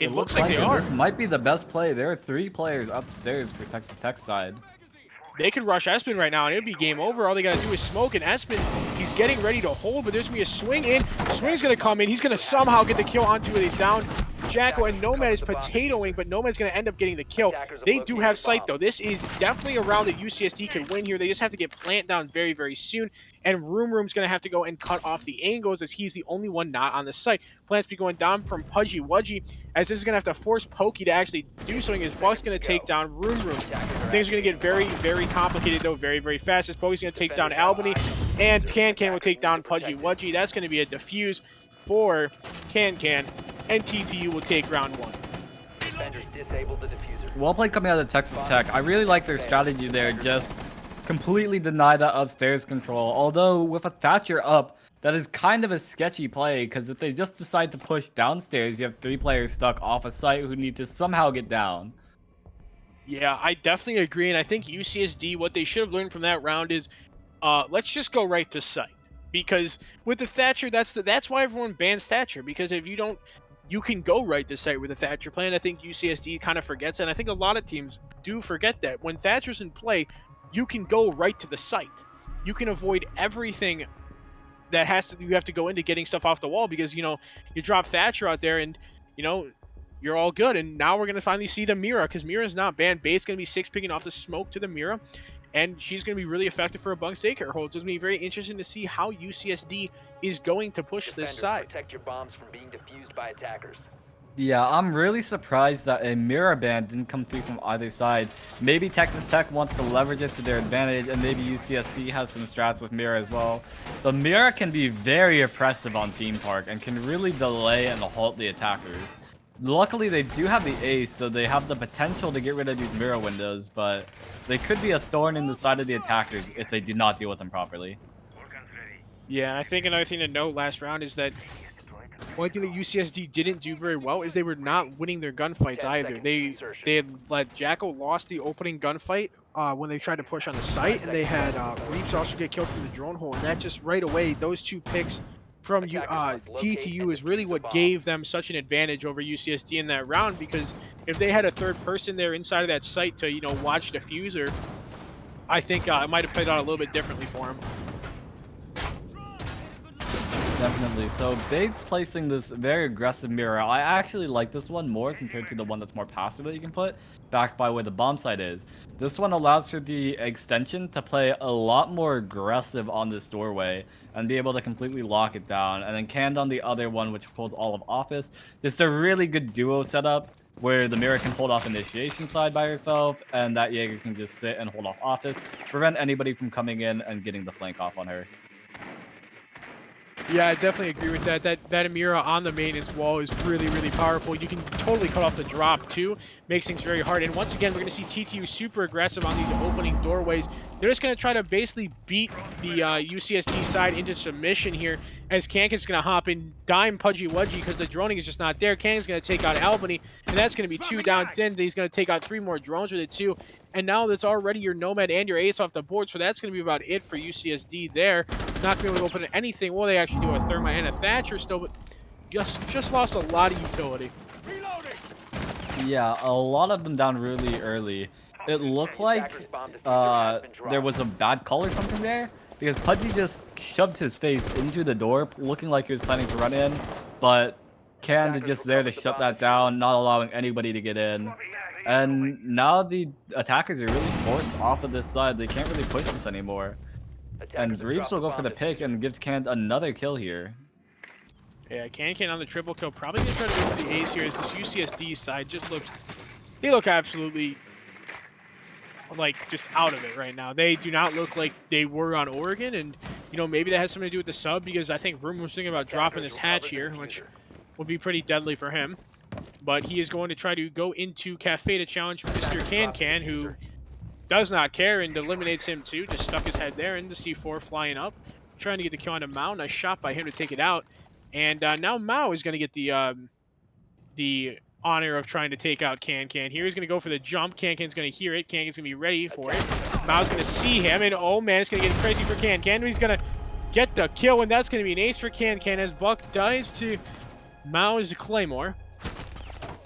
It looks like they are. This might be the best play. There are 3 players upstairs for Texas Tech side. They could rush Espen right now, and it would be game over. All they got to do is smoke, and Espen, he's getting ready to hold, but there's going to be a swing in. Swing's going to come in. He's going to somehow get the kill onto it. He's down. Jacko and Nomad is potatoing, but Nomad's going to end up getting the kill. They do have sight, though. This is definitely a round that UCSD can win here. They just have to get Plant down very, very soon, and Room's going to have to go and cut off the angles as he's the only one not on the site. Plant's be going down from Pudgy Wudgy, as this is going to have to force Pokey to actually do something, as Buck's going to take down Room. Things are going to get very, very complicated, though, very, very fast, as Pokey's going to take down Albany, and Can will take down Pudgy Wudgy. That's going to be a defuse for Can, and TTU will take round 1. Defenders disabled the diffuser. Well played coming out of Texas Tech. I really like their strategy there. Just completely deny that upstairs control. Although with a Thatcher up, that is kind of a sketchy play, because if they just decide to push downstairs, you have 3 players stuck off a site who need to somehow get down. Yeah, I definitely agree, and I think UCSD, what they should have learned from that round is, let's just go right to site. Because with the Thatcher, that's why everyone bans Thatcher, because if you don't, you can go right to site with a Thatcher plan. I think UCSD kind of forgets that, and I think a lot of teams do forget that. When Thatcher's in play, you can go right to the site. You can avoid everything that you have to go into getting stuff off the wall, because, you know, you drop Thatcher out there and, you know, you're all good. And now we're going to finally see the Mira, because Mira's not banned. Bait's going to be 6 picking off the smoke to the Mira, and she's going to be really effective for a bunk daycare hold. So it's going to be very interesting to see how UCSD is going to push this side. Protect your bombs from being defused by attackers. Yeah, I'm really surprised that a mirror ban didn't come through from either side. Maybe Texas Tech wants to leverage it to their advantage, and maybe UCSD has some strats with mirror as well. The mirror can be very oppressive on Theme Park and can really delay and halt the attackers. Luckily, they do have the ace, so they have the potential to get rid of these mirror windows, but they could be a thorn in the side of the attackers if they do not deal with them properly. Yeah, I think another thing to note last round is that one thing that UCSD didn't do very well is they were not winning their gunfights either. They had let Jackal lost the opening gunfight when they tried to push on the site, and they had Reeps also get killed from the drone hole, and that just right away, those 2 picks from TTU is really what gave them such an advantage over UCSD in that round, because if they had a 3rd person there inside of that site to, you know, watch diffuser, I think it might have played out a little bit differently for him. Definitely. So Bates placing this very aggressive mirror. I actually like this one more compared to the one that's more passive that you can put back by where the bomb site is. This one allows for the extension to play a lot more aggressive on this doorway and be able to completely lock it down. And then Canned on the other one, which holds all of office. Just a really good duo setup where the mirror can hold off initiation side by herself, and that Jaeger can just sit and hold off office, prevent anybody from coming in and getting the flank off on her. Yeah, I definitely agree with that. That Amira on the maintenance wall is really, really powerful. You can totally cut off the drop, too. Makes things very hard. And once again, we're going to see TTU super aggressive on these opening doorways. they're just going to try to basically beat the UCSD side into submission here, as Kankin's going to hop in, dime Pudgy Wudgy because the droning is just not there. Kankin's going to take out Albany, and that's going to be 2 down. Then he's going to take out 3 more drones with it too. And now that's already your Nomad and your Ace off the board, so that's going to be about it for UCSD there. Not going to be able to open anything. Well, they actually do a Thermite and a Thatcher still, but just lost a lot of utility. Yeah, a lot of them down really early. It looked like there was a bad call or something there, because Pudgy just shoved his face into the door, looking like he was planning to run in, but Canned is just there to shut that down, not allowing anybody to get in. And now the attackers are really forced off of this side. They can't really push this anymore. And Reeves will go for the pick and gives Canned another kill here. Yeah, Can on the triple kill. Probably going to try to go for the ace here, as this UCSD side just looks... They look absolutely, like, just out of it right now. They do not look like they were on Oregon, and, you know, maybe that has something to do with the sub, because I think Room was thinking about dropping this hatch here, which would be pretty deadly for him. But he is going to try to go into Cafe to challenge Mr. Can, who does not care, and eliminates him too. Just stuck his head there, and the C4 flying up. Trying to get the kill onto Mao. Nice shot by him to take it out. And now Mao is going to get the honor of trying to take out Can. Here he's going to go for the jump. Can's going to hear it. Can's going to be ready for it. Mao's going to see him, and oh man, it's going to get crazy for Can. He's going to get the kill, and that's going to be an ace for Can as Buck dies to Mao's Claymore.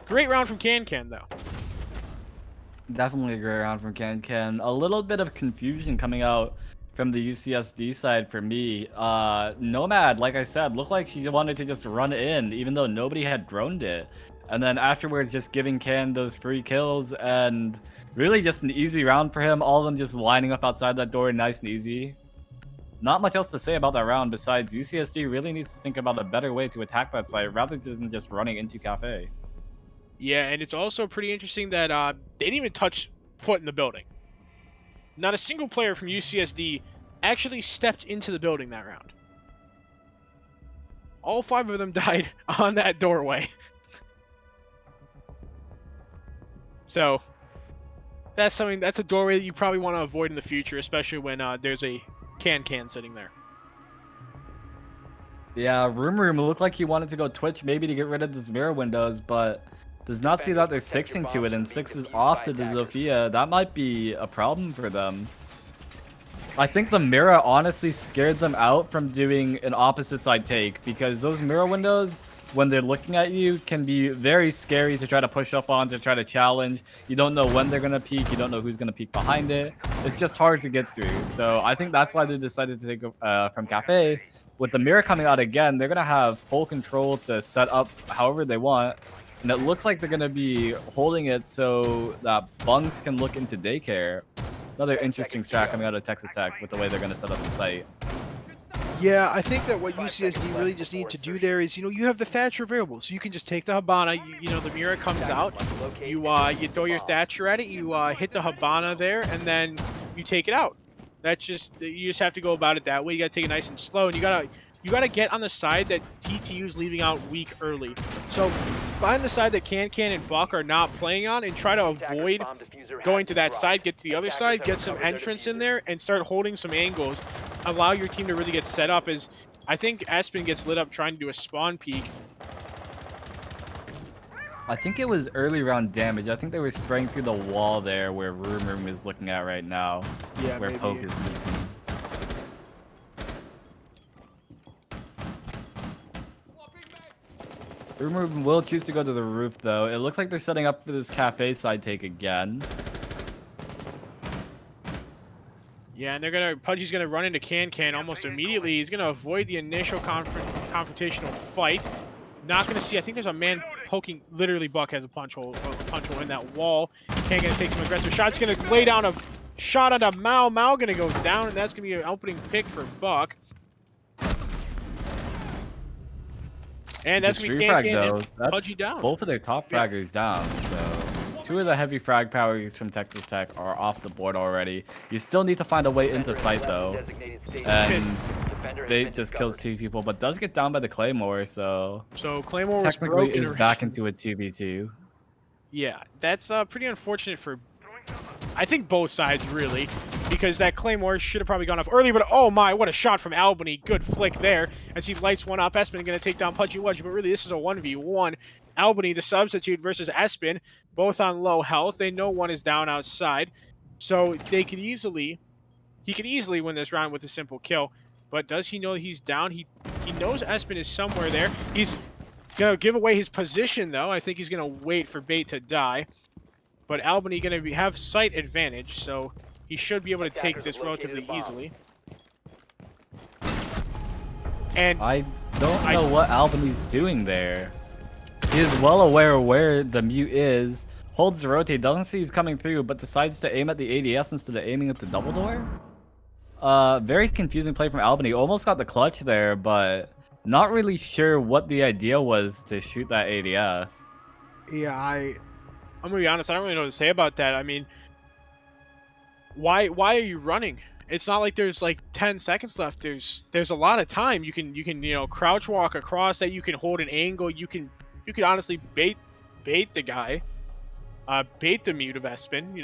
Great round from Can though. Definitely a great round from Can. A little bit of confusion coming out from the UCSD side for me. Nomad, like I said, looked like he wanted to just run in, even though nobody had droned it. And then afterwards, just giving Can those free kills, and really just an easy round for him. All of them just lining up outside that door, nice and easy. Not much else to say about that round, besides UCSD really needs to think about a better way to attack that site, rather than just running into Cafe. Yeah, and it's also pretty interesting that they didn't even touch foot in the building. Not a single player from UCSD actually stepped into the building that round. All 5 of them died on that doorway. So that's a doorway that you probably want to avoid in the future, especially when there's a can sitting there. Yeah, Room looked like he wanted to go Twitch maybe to get rid of these mirror windows, but does not see that they're 6ing to it, and 6 is off to the Zofia. That might be a problem for them. I think the mirror honestly scared them out from doing an opposite side take, because those mirror windows, when they're looking at you, can be very scary to try to push up on, to try to challenge. You don't know when they're going to peek. You don't know who's going to peek behind it. It's just hard to get through. So I think that's why they decided to take from Cafe. With the mirror coming out again, they're going to have full control to set up however they want. And it looks like they're going to be holding it so that bunks can look into daycare. Another interesting strat coming out of Texas Tech with the way they're going to set up the site. Yeah, I think that what UCSD really just need to do there is, you have the Thatcher available, so you can just take the Habana. The mirror comes out, you throw your Thatcher at it, you hit the Habana there, and then you take it out. That's you just have to go about it that way. You gotta take it nice and slow, and you gotta get on the side that TTU's leaving out weak early. So find the side that Can and Buck are not playing on, and try to avoid going to that side. Get to the other side, get some entrance in there, and start holding some angles. Allow your team to really get set up, as I think Aspen gets lit up trying to do a spawn peek. I think it was early round damage. I think they were spraying through the wall there where Room is looking at right now. Yeah, where maybe. Poke is looking. Room will choose to go to the roof though. It looks like they're setting up for this Cafe side take again. Yeah, and Pudgy's gonna run into Can almost immediately. He's gonna avoid the initial confrontational fight. Not gonna see. I think there's a man poking. Literally, Buck has a punch hole in that wall. Can gonna take some aggressive shots. Gonna lay down a shot onto Mao. Mao gonna go down, and that's gonna be an opening pick for Buck. And that's gonna be Can and Pudgy down. Both of their top fraggers down. So 2 of the heavy frag powers from Texas Tech are off the board already. You still need to find a way into sight though. And Bait just kills 2 people, but does get down by the Claymore, so Claymore was technically is back into a 2v2. Yeah, that's pretty unfortunate for I think both sides, really, because that Claymore should have probably gone off early, but oh my, what a shot from Albany. Good flick there as he lights one up. Espen going to take down Pudgy Wudge, but really this is a 1v1. Albany, the substitute, versus Espen, both on low health. They know one is down outside, so he could easily win this round with a simple kill. But does he know that he's down? He knows Espen is somewhere there. He's going to give away his position, though. I think he's going to wait for Bait to die. But Albany going to have sight advantage, so he should be able to take this relatively easily. And I don't know what Albany's doing there. He is well aware where the mute is, holds the rotate, doesn't see he's coming through, but decides to aim at the ADS instead of aiming at the double door. Very confusing play from Albany. Almost got the clutch there, but not really sure what the idea was to shoot that ADS. yeah, I'm gonna be honest, I don't really know what to say about that. I mean, why are you running? It's not like there's like 10 seconds left. There's a lot of time. You can crouch walk across that. You can hold an angle. You can honestly bait the guy, bait the mute of Espen.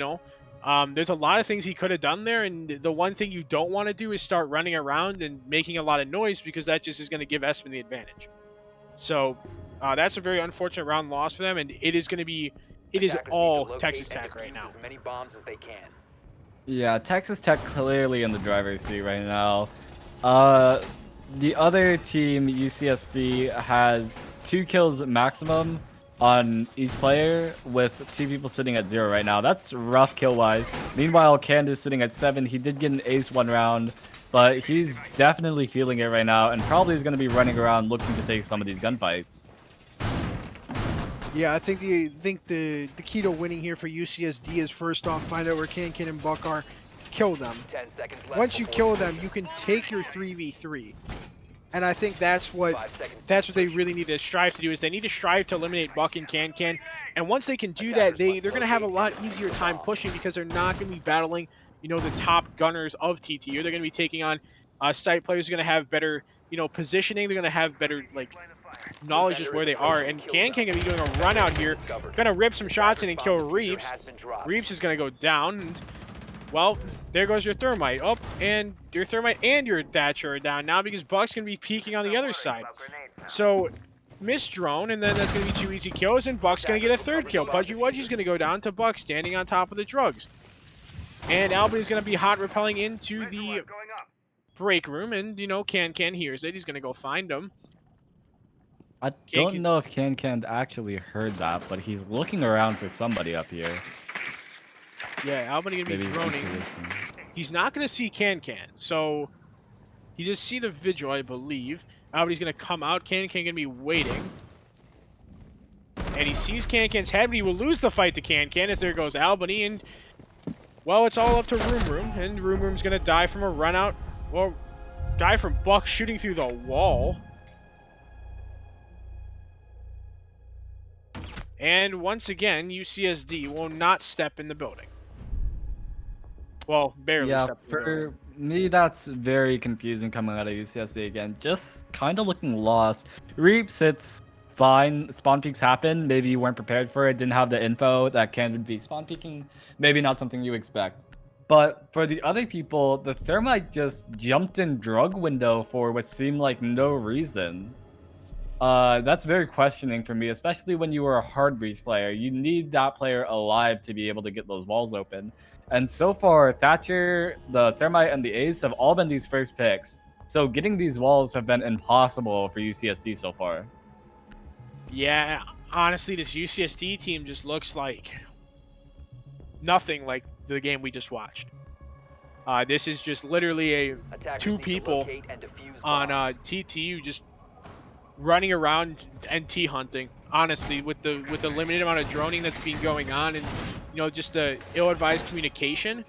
There's a lot of things he could have done there, and the one thing you don't want to do is start running around and making a lot of noise, because that just is going to give Espen the advantage. So that's a very unfortunate round loss for them, and it is all Texas Tech right now. As many bombs as they can. Yeah, Texas Tech clearly in the driver's seat right now. The other team, UCSD, has 2 kills maximum on each player, with 2 people sitting at 0 right now. That's rough kill-wise. Meanwhile, Candace sitting at 7. He did get an ace 1 round, but he's definitely feeling it right now, and probably is going to be running around looking to take some of these gunfights. Yeah, I think the key to winning here for UCSD is, first off, find out where Can and Buck are, kill them. 10 seconds left. Once you kill them, you can take your 3v3. And I think that's what they really need to strive to do, is they need to strive to eliminate Buck and Can. And once they can do that, they're going to have a lot easier time pushing, because they're not going to be battling, the top gunners of TTU. They're going to be taking on site players who are going to have better, positioning. They're going to have better, knowledge just where they are. And Can going to be doing a run out here, going to rip some shots in and kill Reeves. Reeves is going to go down, and, well, there goes your Thermite. Oh, and your Thermite and your Thatcher are down now, because Buck's going to be peeking on the other side. So, miss drone, and then that's going to be 2 easy kills, and Buck's going to get a 3rd kill. Pudgy Wudgy's going to go down to Buck, standing on top of the drugs. And Albany's going to be hot repelling into the break room, and, Can hears it. He's going to go find him. I don't know if Can actually heard that, but he's looking around for somebody up here. Yeah, Albany going to be droning. He's not going to see Can, so he just see the Vigil, I believe. Albany's going to come out. Can going to be waiting. And he sees Can's head, but he will lose the fight to Can, as there goes Albany. And, well, it's all up to Room, and Room's going to die from a run out. Well, die from Buck shooting through the wall. And once again, UCSD will not step in the building. Well, barely step in the building. For me, that's very confusing coming out of UCSD again. Just kind of looking lost. Reaps, it's fine. Spawn peeks happen. Maybe you weren't prepared for it. Didn't have the info that Can would be spawn peeking. Maybe not something you expect. But for the other people, the Thermite just jumped in drug window for what seemed like no reason. That's very questioning for me, especially when you were a hard breach player. You need that player alive to be able to get those walls open. And so far, Thatcher, the Thermite, and the Ace have all been these first picks. So getting these walls have been impossible for UCSD so far. Yeah, honestly, this UCSD team just looks like nothing like the game we just watched. This is just literally two people on TTU just running around and T hunting. Honestly, with the limited amount of droning that's been going on, and just the ill-advised communication,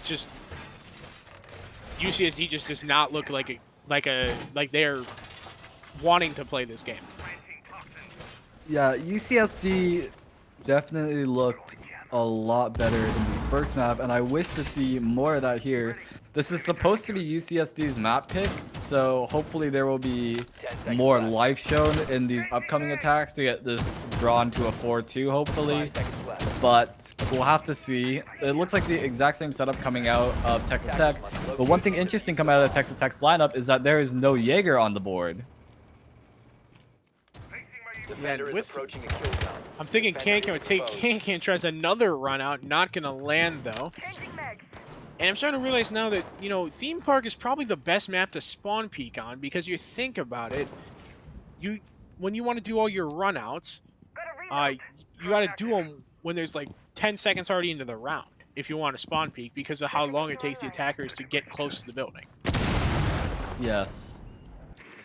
just UCSD just does not look like they're wanting to play this game. Yeah, UCSD definitely looked a lot better in the first map, and I wish to see more of that here. This is supposed to be UCSD's map pick, so hopefully there will be more life shown in these upcoming attacks to get this drawn to a 4-2, hopefully. but we'll have to see. It looks like the exact same setup coming out of Texas Tech. But one thing interesting coming out of Texas Tech's lineup is that there is no Jaeger on the board. Defender is with- approaching a kill zone. I'm thinking Defender Can is would take exposed. Can tries another run out, not gonna land though. And I'm starting to realize now that, you know, Theme Park is probably the best map to spawn peek on, because you think about it, when you want to do all your runouts, you got to do them when there's like 10 seconds already into the round if you want to spawn peek, because of how long it takes the attackers to get close to the building. Yes.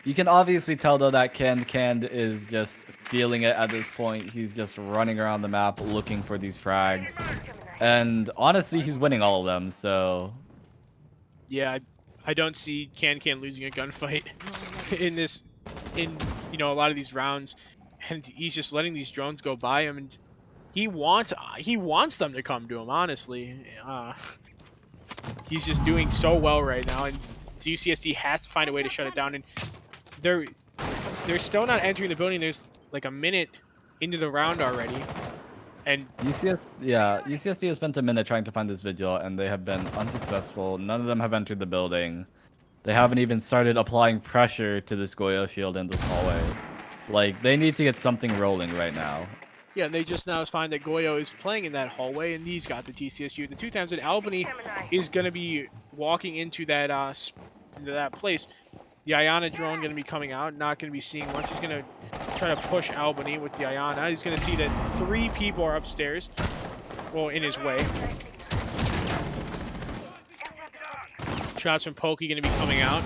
You can obviously tell though that Canned is just feeling it at this point. He's just running around the map looking for these frags. And honestly, he's winning all of them, so Yeah, I don't see Can losing a gunfight in you know, a lot of these rounds, and he's just letting these drones go by him, and he wants them to come to him. Honestly, he's just doing so well right now, and UCSD has to find a way to shut it down. And they're still not entering the building. There's like a minute into the round already, and UCSD has spent a minute trying to find this vigil, and they have been unsuccessful. None of them have entered the building. They haven't even started applying pressure to this Goyo shield in this hallway. Like, they need to get something rolling right now. yeah, and they just now find that Goyo is playing in that hallway, and he's got the TCSU the 2 times, and Albany is going to be walking into that place. The Ayana drone going to be coming out, not going to be seeing much. He's going to try to push Albany with the Ayana. He's going to see that 3 people are upstairs, well, in his way. Shots from Pokey going to be coming out.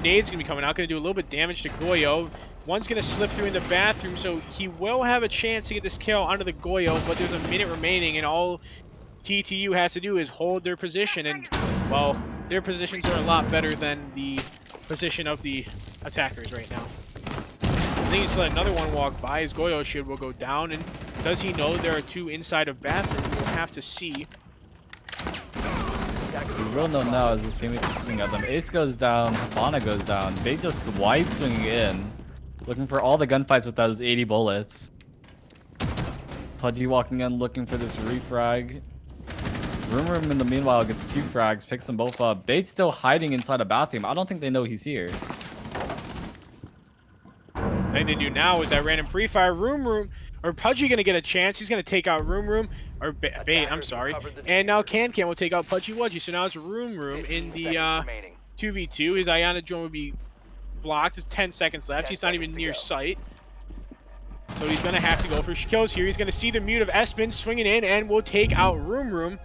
Nade's going to be coming out, going to do a little bit of damage to Goyo. One's going to slip through in the bathroom, so he will have a chance to get this kill onto the Goyo, but there's a minute remaining, and all TTU has to do is hold their position, and, well, their positions are a lot better than the position of the attackers right now. I think he's let another one walk by. His Goyo shield will go down, and does he know there are 2 inside of bathroom? We'll have to see. We will know now as the same thing at them. Ace goes down, Habana goes down. They just wide swinging in, looking for all the gunfights with those 80 bullets. Pudgy walking in, looking for this refrag. Room in the meanwhile gets 2 frags, picks them both up. Bait's still hiding inside a bathroom. I don't think they know he's here. I think they do now with that random pre-fire. Room, or Pudgy gonna get a chance. He's gonna take out Room, or Bait, I'm sorry. And now Can will take out Pudgy Wudgy. So now it's Room in the 2v2. His Ayana drone would be blocked. There's 10 seconds left. He's not even near sight. So he's gonna have to go for kills here. He's gonna see the mute of Espen swinging in and will take out Room.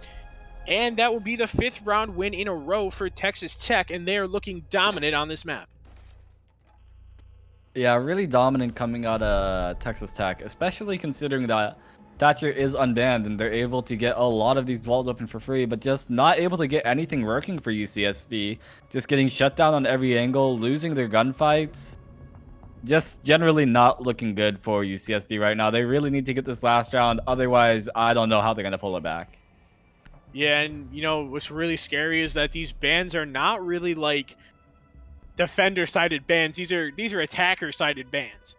And that will be the 5th round win in a row for Texas Tech, and they are looking dominant on this map. Yeah, really dominant coming out of Texas Tech, especially considering that Thatcher is unbanned and they're able to get a lot of these walls open for free, but just not able to get anything working for UCSD. Just getting shut down on every angle, losing their gunfights. Just generally not looking good for UCSD right now. They really need to get this last round, otherwise I don't know how they're going to pull it back. Yeah, and you know what's really scary is that these bans are not really like defender-sided bans. These are attacker-sided bans.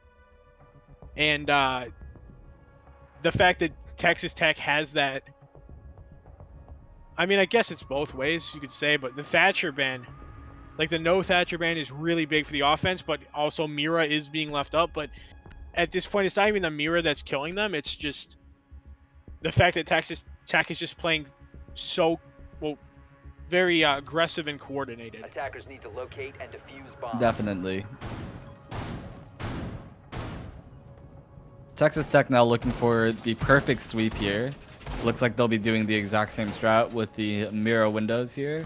And the fact that Texas Tech has that, I mean, I guess it's both ways you could say, but the Thatcher ban, like the no Thatcher ban, is really big for the offense, but also Mira is being left up. But at this point, it's not even the Mira that's killing them. It's just the fact that Texas Tech is just playing so, well, very aggressive and coordinated. Attackers need to locate and defuse bombs. Definitely. Texas Tech now looking for the perfect sweep here. Looks like they'll be doing the exact same strat with the mirror windows here.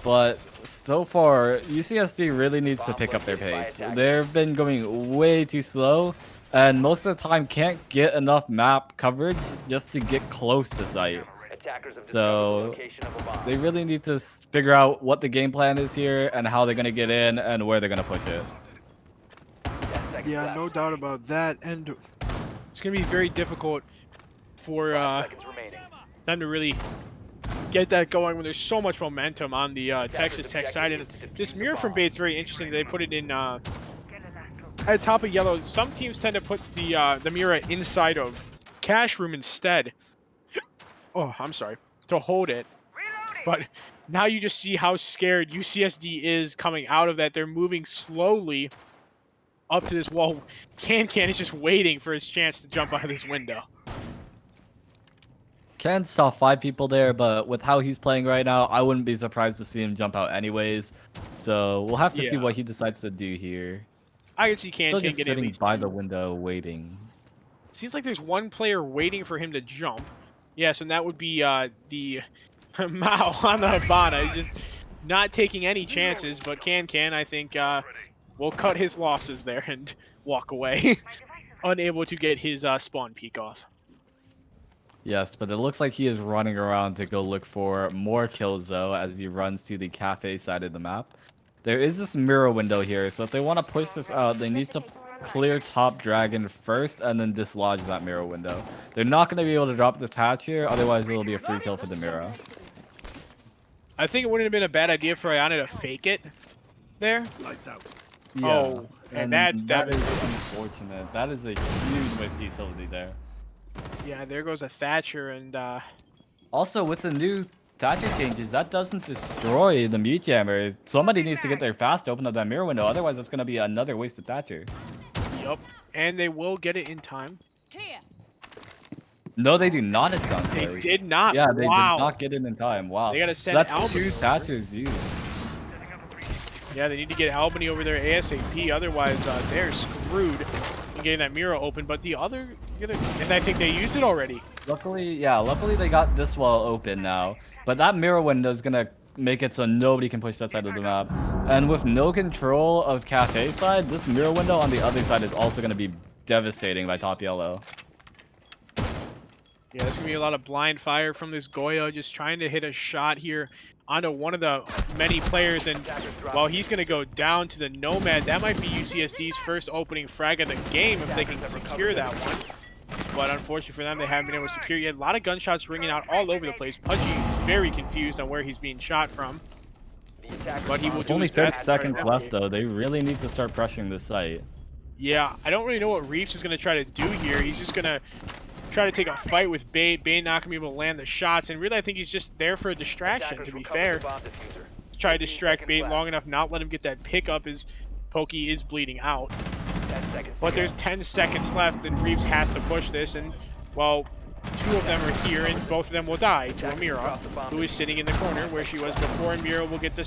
But so far, UCSD really needs to pick up their pace. They've been going way too slow, and most of the time can't get enough map coverage just to get close to site. So they really need to figure out what the game plan is here and how they're going to get in and where they're going to push it. Yeah, no doubt about that. And it's going to be very difficult for them to really get that going when there's so much momentum on the Texas Tech side. And this mirror from Bait's very interesting. They put it in at top of yellow. Some teams tend to put the mirror inside of cash room instead. Oh, I'm sorry. To hold it. But now you just see how scared UCSD is coming out of that. They're moving slowly up to this wall. Can is just waiting for his chance to jump out of this window. Ken saw 5 people there, but with how he's playing right now, I wouldn't be surprised to see him jump out anyways. So we'll have to see Yeah. what he decides to do here. I can see Can Still getting just at sitting least by 2. the window waiting. Seems like there's one player waiting for him to jump. Yes, and that would be the Mao on the Habana. He's just not taking any chances, but Can, I think, will cut his losses there and walk away. Unable to get his spawn peek off. Yes, but it looks like he is running around to go look for more kills, though, as he runs to the cafe side of the map. There is this mirror window here, so if they want to push this out, they need to clear top dragon first and then dislodge that mirror window. They're not going to be able to drop this hatch here, otherwise it'll be a free kill for the mirror. I think it wouldn't have been a bad idea for Ayana to fake it there. Yeah, Oh, and that's that is definitely... unfortunate. That is a huge waste of utility there. Yeah, there goes a Thatcher, and Also, with the new Thatcher changes, that doesn't destroy the mute jammer. Somebody needs to get there fast to open up that mirror window, otherwise it's going to be another wasted Thatcher. yup. And they will get it in time. No, they do not, it sounds They like. did not. Yeah, they Wow. did not get it in time. Wow. They gotta So send that's Albany 2 over. Thatchers used. Yeah, they need to get Albany over there ASAP, otherwise they're screwed in getting that mirror open. But the other, and I think they used it already. Luckily they got this wall open now. But that mirror window is gonna make it so nobody can push that side of the map. And with no control of cafe side, this mirror window on the other side is also gonna be devastating by top yellow. Yeah, there's gonna be a lot of blind fire from this Goya, just trying to hit a shot here onto one of the many players, and while he's gonna go down to the Nomad, that might be UCSD's first opening frag of the game if they can secure that one. But unfortunately for them, they haven't been able to secure it yet. A lot of gunshots ringing out all over the place. Pudgy is very confused on where he's being shot from. But he will do Only his 30 best. seconds left though. They really need to start pressuring this site. Yeah, I don't really know what Reeves is going to try to do here. He's just going to try to take a fight with Bait. Bait not going to be able to land the shots. And really, I think he's just there for a distraction, to be fair. Try to distract Bait long enough, not let him get that pickup as Pokey is bleeding out. But there's 10 seconds left, and Reeves has to push this. And, well, 2 of them are here, and both of them will die to Amira, who is sitting in the corner where she was before. Amira will get the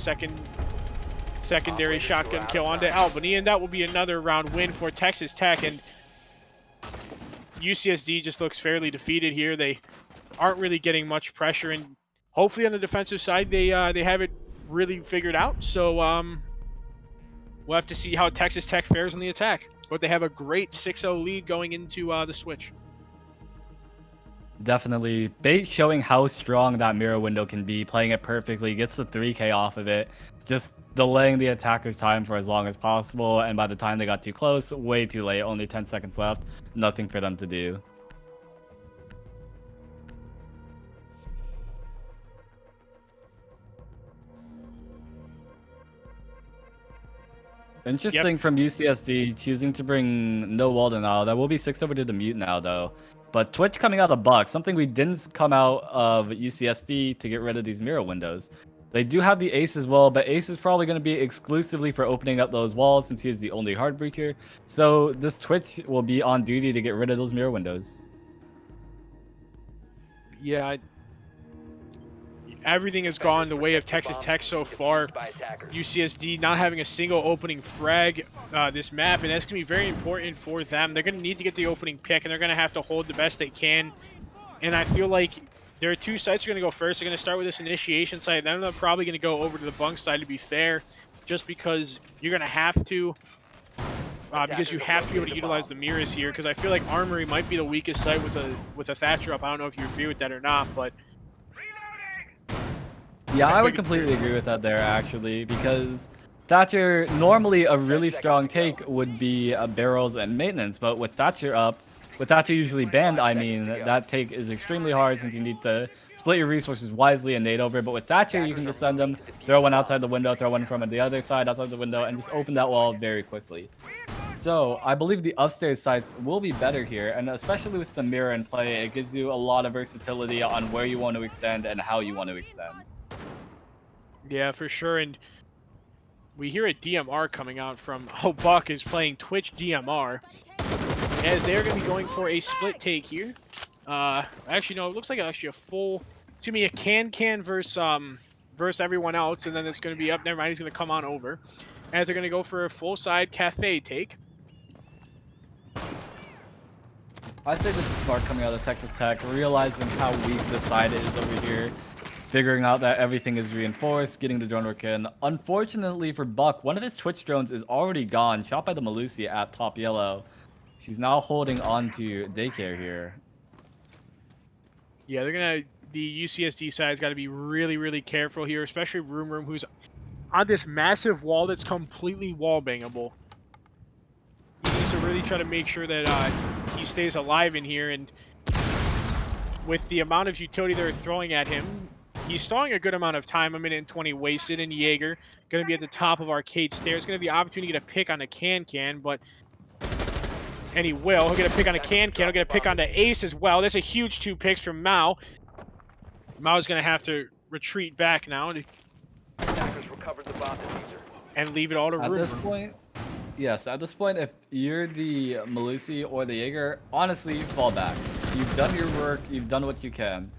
secondary shotgun kill onto Albany, and that will be another round win for Texas Tech. And UCSD just looks fairly defeated here. They aren't really getting much pressure, and hopefully on the defensive side they have it really figured out. So we'll have to see how Texas Tech fares on the attack. But they have a great 6-0 lead going into the switch. Definitely. Bait showing how strong that mirror window can be, playing it perfectly, gets the 3K off of it, just delaying the attacker's time for as long as possible, and by the time they got too close, way too late, only 10 seconds left, nothing for them to do. Interesting from UCSD choosing to bring no Walden out. That will be 6 over to the mute now though. But Twitch coming out of Bucks, something we didn't come out of UCSD to get rid of these mirror windows. They do have the Ace as well, but Ace is probably going to be exclusively for opening up those walls since he is the only hard breacher. So this Twitch will be on duty to get rid of those mirror windows. Yeah, everything has gone the way of Texas Tech so far. UCSD not having a single opening frag this map, and that's going to be very important for them. They're going to need to get the opening pick, and they're going to have to hold the best they can. And I feel like there are 2 sites going to go first. They're going to start with this initiation site, then they're probably going to go over to the bunk side, to be fair, just because you're going to have to. Because you have to be able to utilize the mirrors here, because I feel like Armory might be the weakest site with a Thatcher up. I don't know if you agree with that or not, but yeah, I would completely agree with that there, actually, because Thatcher, normally a really strong take would be barrels and maintenance, but with Thatcher up, with Thatcher usually banned, I mean, that take is extremely hard since you need to split your resources wisely and nade over, but with Thatcher, you can just send them, throw one outside the window, throw one from the other side outside the window, and just open that wall very quickly. So I believe the upstairs sites will be better here, and especially with the mirror in play, it gives you a lot of versatility on where you want to extend and how you want to extend. Yeah, for sure. And we hear a DMR coming out from Buck is playing Twitch DMR, as they're going to be going for a split take here. Actually, no, it looks like actually a full, to me, a can versus everyone else, and then it's going to be up. Never mind, he's going to come on over, as they're going to go for a full side cafe take. I say this is smart coming out of Texas Tech, realizing how weak the side is over here, figuring out that everything is reinforced, getting the drone work in. Unfortunately for Buck, one of his Twitch drones is already gone, shot by the Malusi at top yellow. She's now holding on to daycare here. Yeah, the UCSD side's got to be really, really careful here, especially Room, who's on this massive wall that's completely wall bangable. He needs to really try to make sure that he stays alive in here, and with the amount of utility they're throwing at him, he's stalling a good amount of time. 1:20 wasted, and Jaeger going to be at the top of arcade stairs. Going to have the opportunity to pick on a can, but and he will. He'll get a pick on a can. He'll get a pick on the ace as well. That's a huge 2 picks from Mao. Mao's going to have to retreat back now Attackers recovered the bomb diffuser. and leave it all to At Room. this point, yes, at this point, if you're the Malusi or the Jaeger, honestly, fall back. You've done your work, you've done what you can.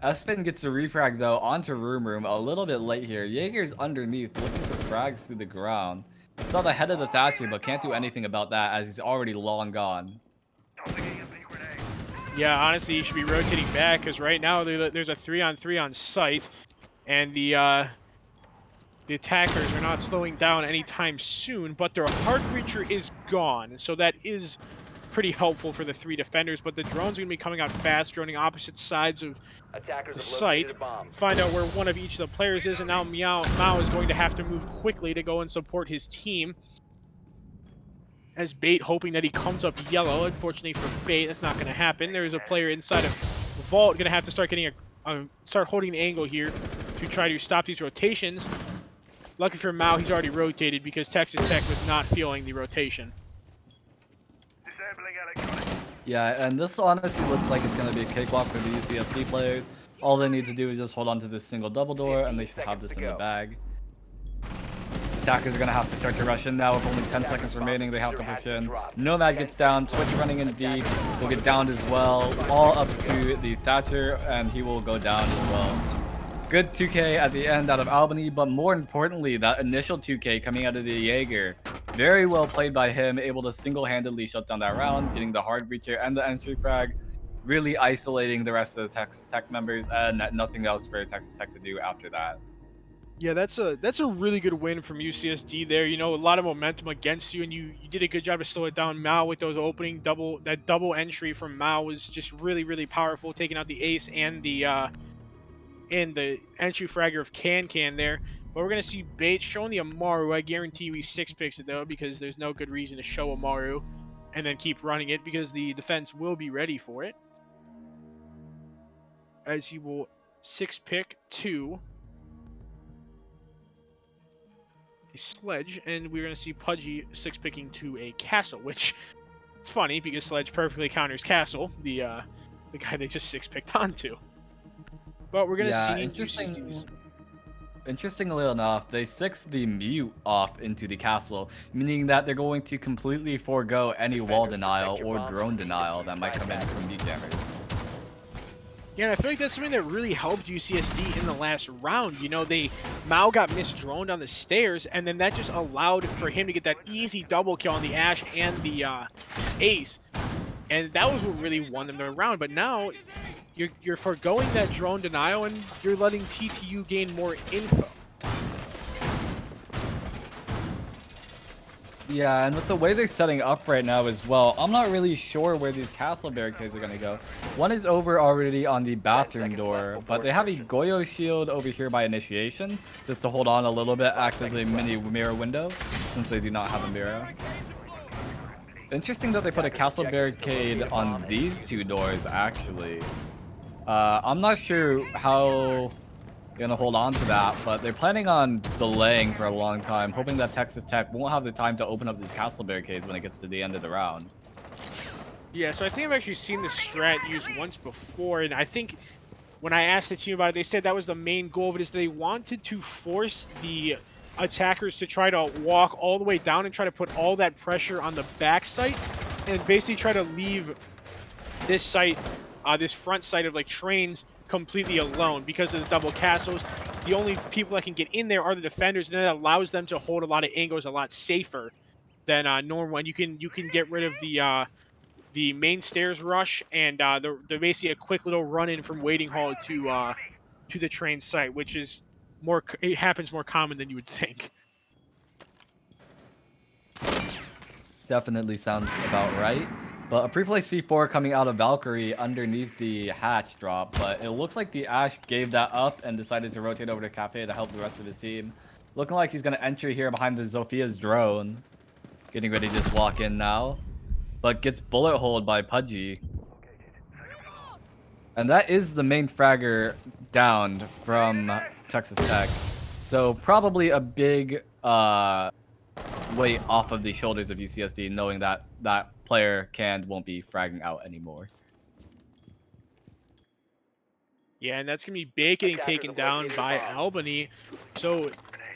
Espin gets the refrag though onto Room a little bit late here. Jaeger's underneath looking for frags through the ground. Saw the head of the Thatcher, but can't do anything about that as he's already long gone. Yeah, honestly, he should be rotating back because right now there's a 3-on-3 on site, and the attackers are not slowing down anytime soon. But their hard breacher is gone, so that is pretty helpful for the 3 defenders. But the drones are going to be coming out fast, droning opposite sides of Attackers the have site. located a bomb. Find out where one of each of the players is, and now Mao is going to have to move quickly to go and support his team. As Bait, hoping that he comes up yellow. Unfortunately for Bait, that's not going to happen. There is a player inside of Vault going to have to start getting start holding an angle here to try to stop these rotations. Lucky for Mao, he's already rotated because Texas Tech was not feeling the rotation. Yeah, and this honestly looks like it's going to be a cakewalk for the UCSD players. All they need to do is just hold on to this single double door, and they should have this in the bag. Attackers are going to have to start to rush in now with only 10 seconds remaining. They have to push in. Nomad gets down. Twitch running in deep. Will get downed as well. All up to the Thatcher, and he will go down as well. Good 2K at the end out of Albany, but more importantly, that initial 2K coming out of the Jaeger. Very well played by him, able to single-handedly shut down that round, getting the hard breacher and the entry frag, really isolating the rest of the Texas Tech members, and nothing else for Texas Tech to do after that. Yeah, that's a really good win from UCSD there. You know, a lot of momentum against you, and you did a good job to slow it down. Mao with those opening double entry from Mao was just really, really powerful, taking out the ace and the entry fragger of Can there. But we're gonna see Bates showing the Amaru. I guarantee you he 6 picks it though, because there's no good reason to show Amaru and then keep running it, because the defense will be ready for it. As he will 6-pick 2. A Sledge, and we're going to see Pudgy 6-picking to a Castle, which it's funny because Sledge perfectly counters Castle, the guy they just 6-picked onto. But we're going to see Interestingly enough, they 6 the mute off into the castle, meaning that they're going to completely forego any wall denial or drone denial that might come in from mute jammers. Yeah, and I feel like that's something that really helped UCSD in the last round. You know, Mao got misdroned on the stairs, and then that just allowed for him to get that easy double kill on the Ash and the Ace. And that was what really won them the round. But now you're foregoing that drone denial, and you're letting TTU gain more info. Yeah, and with the way they're setting up right now as well, I'm not really sure where these castle barricades are going to go. One is over already on the bathroom door, but they have a Goyo shield over here by initiation, just to hold on a little bit, act as a mini mirror window, since they do not have a mirror. Interesting that they put a castle barricade on these 2 doors, actually. I'm not sure how gonna hold on to that, but they're planning on delaying for a long time, hoping that Texas Tech won't have the time to open up these castle barricades when it gets to the end of the round. Yeah, so I think I've actually seen this strat used once before, and I think when I asked the team about it, they said that was the main goal of it, is they wanted to force the attackers to try to walk all the way down and try to put all that pressure on the back site, and basically try to leave this site, this front site of like trains, completely alone because of the double castles. The only people that can get in there are the defenders, and that allows them to hold a lot of angles a lot safer than normal. And you can get rid of the main stairs rush and the basically a quick little run in from waiting hall to the train site, which is it happens more common than you would think. Definitely sounds about right. But a pre-play C4 coming out of Valkyrie underneath the hatch drop, but it looks like the Ash gave that up and decided to rotate over to Cafe to help the rest of his team. Looking like he's going to enter here behind the Zophia's drone. Getting ready to just walk in now. But gets bullet holed by Pudgy. And that is the main fragger downed from Texas Tech. So probably a big weight off of the shoulders of UCSD, knowing that that player won't be fragging out anymore. Yeah, and that's going to be big getting taken down by Albany. So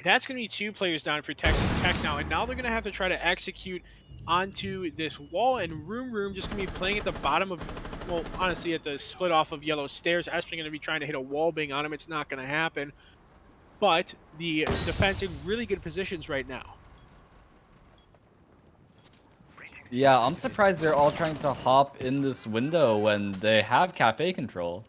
that's going to be 2 players down for Texas Tech now. And now they're going to have to try to execute onto this wall. And Room just going to be playing at the bottom of, well, honestly, at the split off of yellow stairs. Aspen going to be trying to hit a wall bang on him. It's not going to happen. But the defense in really good positions right now. Yeah, I'm surprised they're all trying to hop in this window when they have cafe control.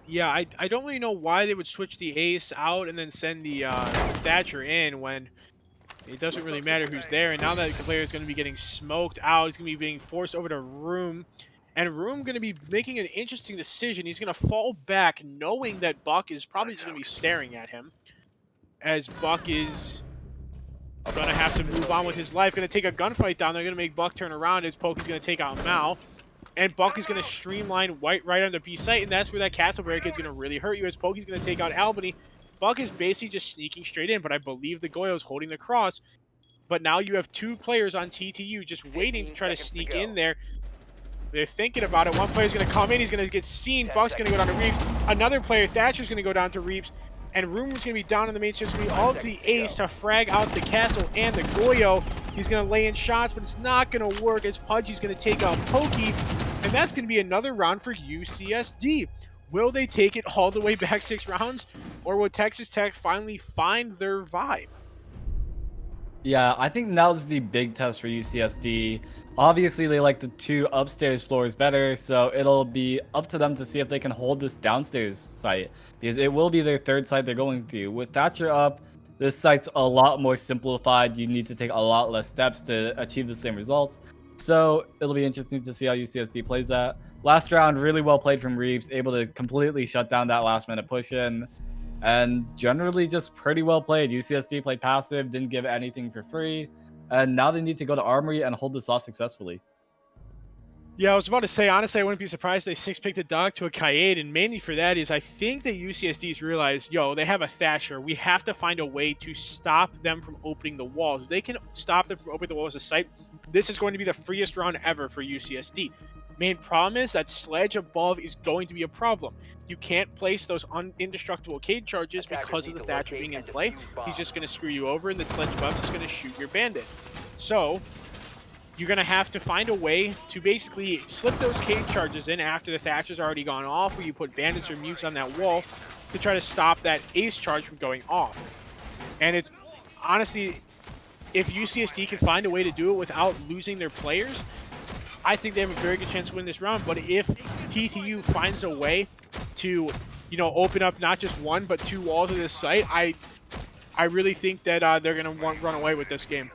Yeah, I don't really know why they would switch the ace out and then send the Thatcher in when it doesn't really matter who's there. And now that the player is going to be getting smoked out, he's going to be being forced over to Room. And Room going to be making an interesting decision. He's going to fall back knowing that Buck is probably just going to be staring at him. As Buck is going to have to move on with his life. Going to take a gunfight down. They're going to make Buck turn around as Pokey's going to take out Mao. And Buck is going to streamline right on the B site, and that's where that castle barricade is going to really hurt you, as Pokey's going to take out Albany. Buck is basically just sneaking straight in, but I believe the Goyo is holding the cross. But now you have 2 players on TTU just waiting to try to sneak in there. They're thinking about it. One player's going to come in. He's going to get seen. Buck's going to go down to Reeves. Another player, Thatcher's going to go down to Reeves. And Room's going to be down in the main stage. It's going to be all to the ace to frag out the castle and the Goyo. He's going to lay in shots, but it's not going to work as Pudgy's going to take out Pokey. And that's going to be another round for UCSD. Will they take it all the way back 6 rounds? Or will Texas Tech finally find their vibe? Yeah, I think now's the big test for UCSD. Obviously, they like the 2 upstairs floors better, so it'll be up to them to see if they can hold this downstairs site, because it will be their 3rd site they're going to. With Thatcher up, this site's a lot more simplified. You need to take a lot less steps to achieve the same results. So it'll be interesting to see how UCSD plays that. Last round, really well played from Reeves, able to completely shut down that last-minute push-in. And generally just pretty well played. UCSD played passive, didn't give anything for free. And now they need to go to Armory and hold this off successfully. Yeah, I was about to say, honestly, I wouldn't be surprised if they 6-picked a dog to a Kaid, and mainly for that is I think that UCSD's realized, yo, they have a Thatcher. We have to find a way to stop them from opening the walls. If they can stop them from opening the walls of the site, this is going to be the freest round ever for UCSD. Main problem is that Sledge above is going to be a problem. You can't place those indestructible Cade charges because of the Thatcher being in play. He's just going to screw you over, and the Sledge above is just going to shoot your bandit. So you're going to have to find a way to basically slip those Cade charges in after the Thatcher's already gone off, where you put bandits or mutes on that wall to try to stop that ace charge from going off. And it's honestly, if UCSD can find a way to do it without losing their players, I think they have a very good chance to win this round. But if TTU finds a way to, open up not just 1 but 2 walls of this site, I really think that they're going to run away with this game.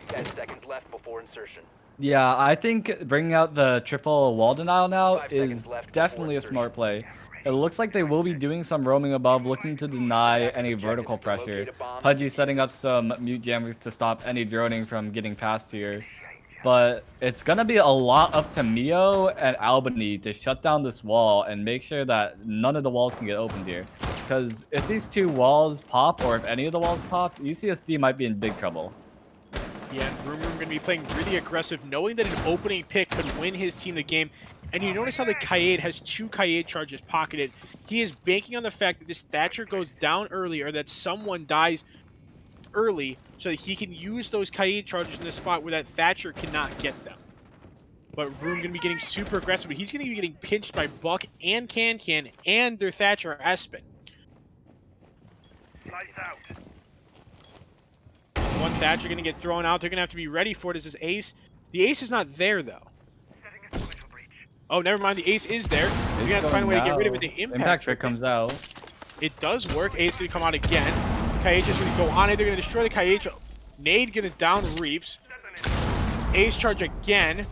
10 seconds left before insertion. Yeah, I think bringing out the triple wall denial now is definitely a smart play. It looks like they will be doing some roaming above, looking to deny any vertical pressure. Pudgy setting up some mute jammers to stop any droning from getting past here. but it's gonna be a lot up to Mio and Albany to shut down this wall and make sure that none of the walls can get opened here. Because if these two walls pop, or if any of the walls pop, UCSD might be in big trouble. Yeah, and Room going to be playing really aggressive, knowing that an opening pick could win his team the game. And you notice how the Kaid has 2 Kaid charges pocketed. He is banking on the fact that this Thatcher goes down early, or that someone dies early, so that he can use those Kaid charges in the spot where that Thatcher cannot get them. But Room going to be getting super aggressive. He's going to be getting pinched by Buck and Can and their Thatcher Espen. One Thatcher going to get thrown out. They're going to have to be ready for it as this Ace. The Ace is not there, though. Oh, never mind. The Ace is there. You're going to have to find a way to get rid of it. The Impact Trick comes out. It does work. Ace going to come out again. Kaich is going to go on it. They're going to destroy the Kaich. Nade going to down Reaps. Ace charge again.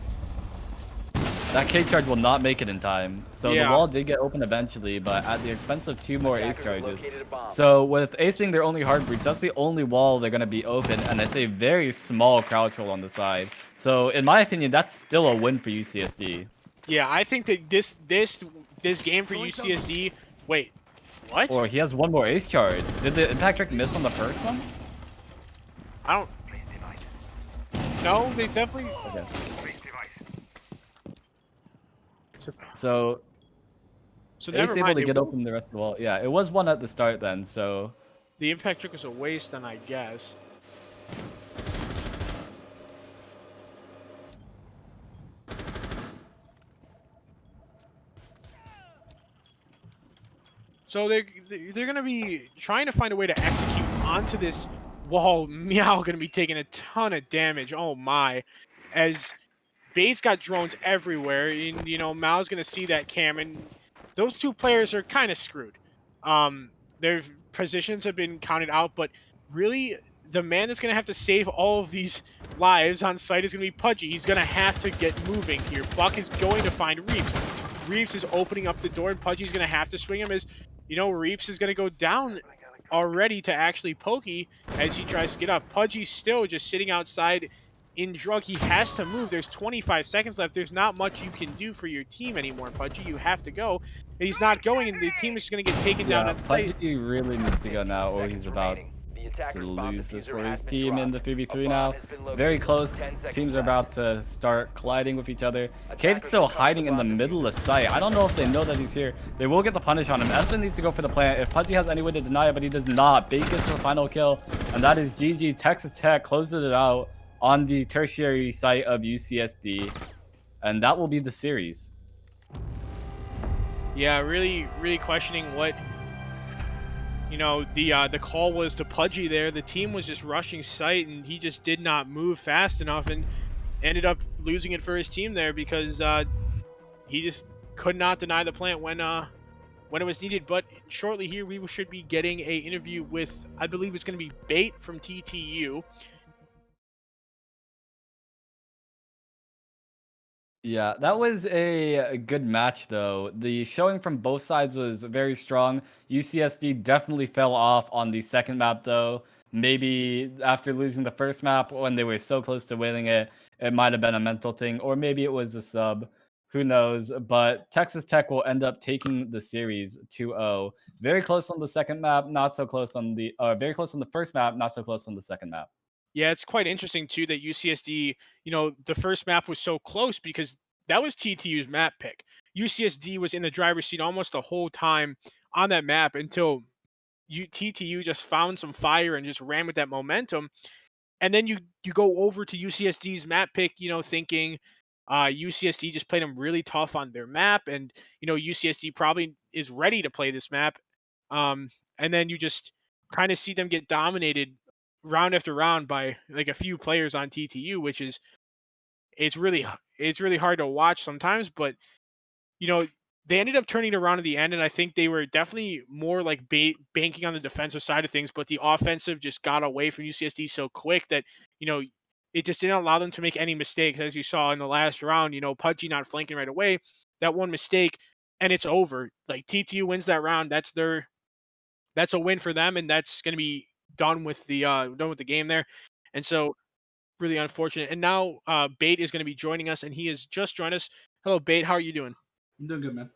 That K charge will not make it in time. So Yeah. the wall did get open eventually, but at the expense of 2 more Ace charges. So with Ace being their only hard breach, that's the only wall they're going to be open, and it's a very small crouch hole on the side. So in my opinion, that's still a win for UCSD. Yeah, I think that this game for UCSD. Wait, what? Or he has 1 more Ace charge. Did the Impact Trick miss on the first one? I don't. No, they definitely. Okay. So never Ace able mind. to get open the rest of the wall. Yeah, it was 1 at the start then, so The Impact Trick was a waste, then, I guess. So they're going to be trying to find a way to execute onto this wall. Meow going to be taking a ton of damage. Oh my. As Bates got drones everywhere, and you know, Mao's going to see that cam, and those 2 players are kind of screwed. Their positions have been counted out, but really the man that's going to have to save all of these lives on site is going to be Pudgy. He's going to have to get moving here. Buck is going to find Reaps. Reaps is opening up the door, and Pudgy's going to have to swing him as, you know, Reaps is going to go down already to actually Pokey as he tries to get up. Pudgy's still just sitting outside in drug. He has to move. There's 25 seconds left. There's not much you can do for your team anymore, Pudgy. You have to go. And he's not going, and the team is just going to get taken down. Pudgy really needs to go now, or he's about to lose this for his team in the 3v3 now. Very close. Teams are about to start colliding with each other. Kate's still hiding in the middle of site. I don't know if they know that he's here. They will get the punish on him. Espen needs to go for the plant. If Pudgy has any way to deny it, but he does not. Bait gets the final kill, and that is GG. Texas Tech closes it out on the tertiary site of UCSD, and that will be the series. Yeah, really questioning what, you know, the call was to Pudgy there. The team was just rushing site, and he just did not move fast enough, and ended up losing it for his team there because he just could not deny the plant when it was needed. But shortly here, we should be getting a interview with, I believe it's going to be Bait from TTU. Yeah, that was a good match, though. The showing from both sides was very strong. UCSD definitely fell off on the second map, though. Maybe after losing the first map when they were so close to winning it, it might have been a mental thing, or maybe it was a sub. Who knows? But Texas Tech will end up taking the series 2-0. Very close on the second map, not so close on the very close on the first map, not so close on the second map. Yeah, it's quite interesting, too, that UCSD, you know, the first map was so close because that was TTU's map pick. UCSD was in the driver's seat almost the whole time on that map until TTU just found some fire and just ran with that momentum. And then you go over to UCSD's map pick, you know, thinking UCSD just played them really tough on their map, and, you know, UCSD probably is ready to play this map. And then you just kind of see them get dominated round after round by like a few players on TTU, which is it's really hard to watch sometimes. But you know, they ended up turning it around at the end, and I think they were definitely more like banking on the defensive side of things, but the offensive just got away from UCSD so quick that, you know, it just didn't allow them to make any mistakes. As you saw in the last round, you know, Pudgy not flanking right away, that one mistake, and it's over. Like TTU wins that round. That's a win for them, and that's going to be done with the game there. And so really unfortunate. And now Bait is going to be joining us, and he has just joined us. Hello, Bait. How are you doing? I'm doing good, man.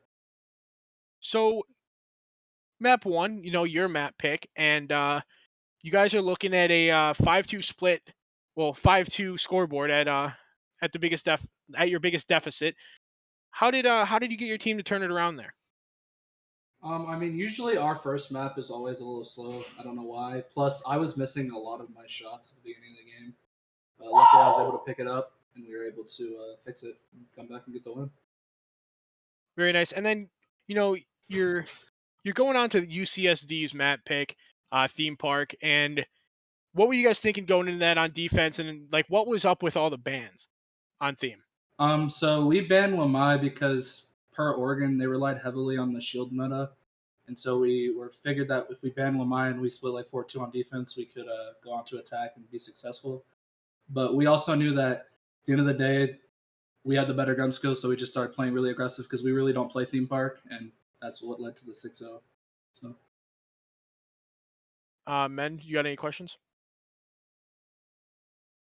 So, map 1, your map pick, and you guys are looking at a 5-2 split, well, 5-2 scoreboard at the biggest at your biggest deficit. How did you get your team to turn it around there? I mean, usually our first map is always a little slow. I don't know why. Plus, I was missing a lot of my shots at the beginning of the game. Luckily, I was able to pick it up, and we were able to fix it and come back and get the win. Very nice. And then, you're going on to UCSD's map pick, theme park, and what were you guys thinking going into that on defense, and like what was up with all the bans on theme? So we banned Lamai because per Oregon, they relied heavily on the shield meta. And so we were figured that if we banned Lamai and we split like 4-2 on defense, we could go on to attack and be successful. But we also knew that at the end of the day, we had the better gun skills, so we just started playing really aggressive because we really don't play theme park, and that's what led to the 6-0. So, Men, you got any questions?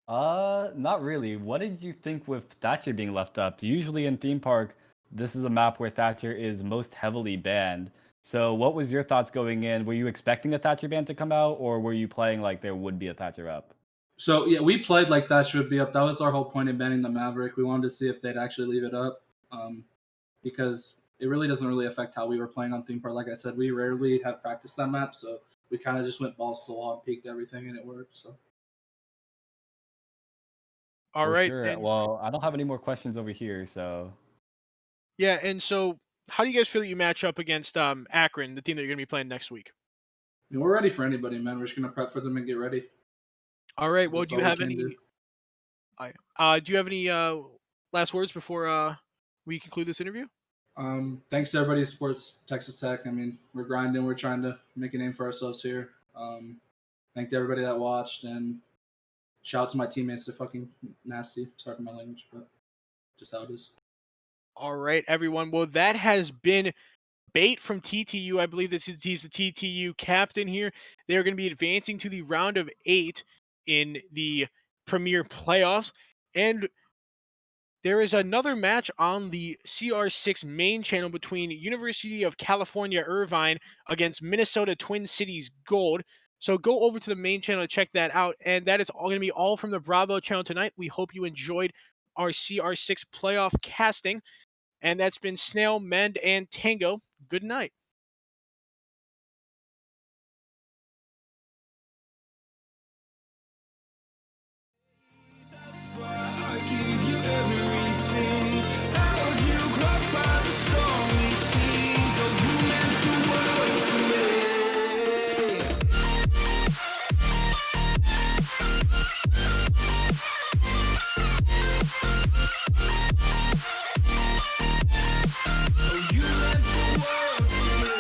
Not really. What did you think with Thatcher being left up? Usually in theme park, this is a map where Thatcher is most heavily banned. So what was your thoughts going in? Were you expecting a Thatcher ban to come out, or were you playing like there would be a Thatcher up? so yeah, we played like that should be up. That was our whole point in banning the Maverick. We wanted to see if they'd actually leave it up, because it really doesn't really affect how we were playing on theme park. Like I said, we rarely have practiced that map, so we kind of just went balls to the wall and peeked everything, and it worked. So. All For right. sure. And, Well, I don't have any more questions over here, so yeah, and so how do you guys feel that you match up against Akron, the team that you're going to be playing next week? I mean, we're ready for anybody, man. We're just gonna prep for them and get ready. All right. Well, That's do you all we have can any? do. Do you have any last words before we conclude this interview? Thanks to everybody who supports Texas Tech. I mean, we're grinding. We're trying to make a name for ourselves here. Thank to everybody that watched, and shout out to my teammates. They're fucking nasty. Sorry for my language, but just how it is. All right, everyone. Well, that has been Bait from TTU. I believe he's the TTU captain here. They are going to be advancing to the round of 8 in the Premier Playoffs. And there is another match on the CR6 main channel between University of California, Irvine against Minnesota Twin Cities Gold. So go over to the main channel to check that out. And that is all going to be all from the Bravo channel tonight. We hope you enjoyed our CR6 playoff casting. And that's been Snail, Mend, and Tango. Good night. I give you everything. Held you close by the stormy seas. Oh, you meant the world to me. Oh, you meant the world to me.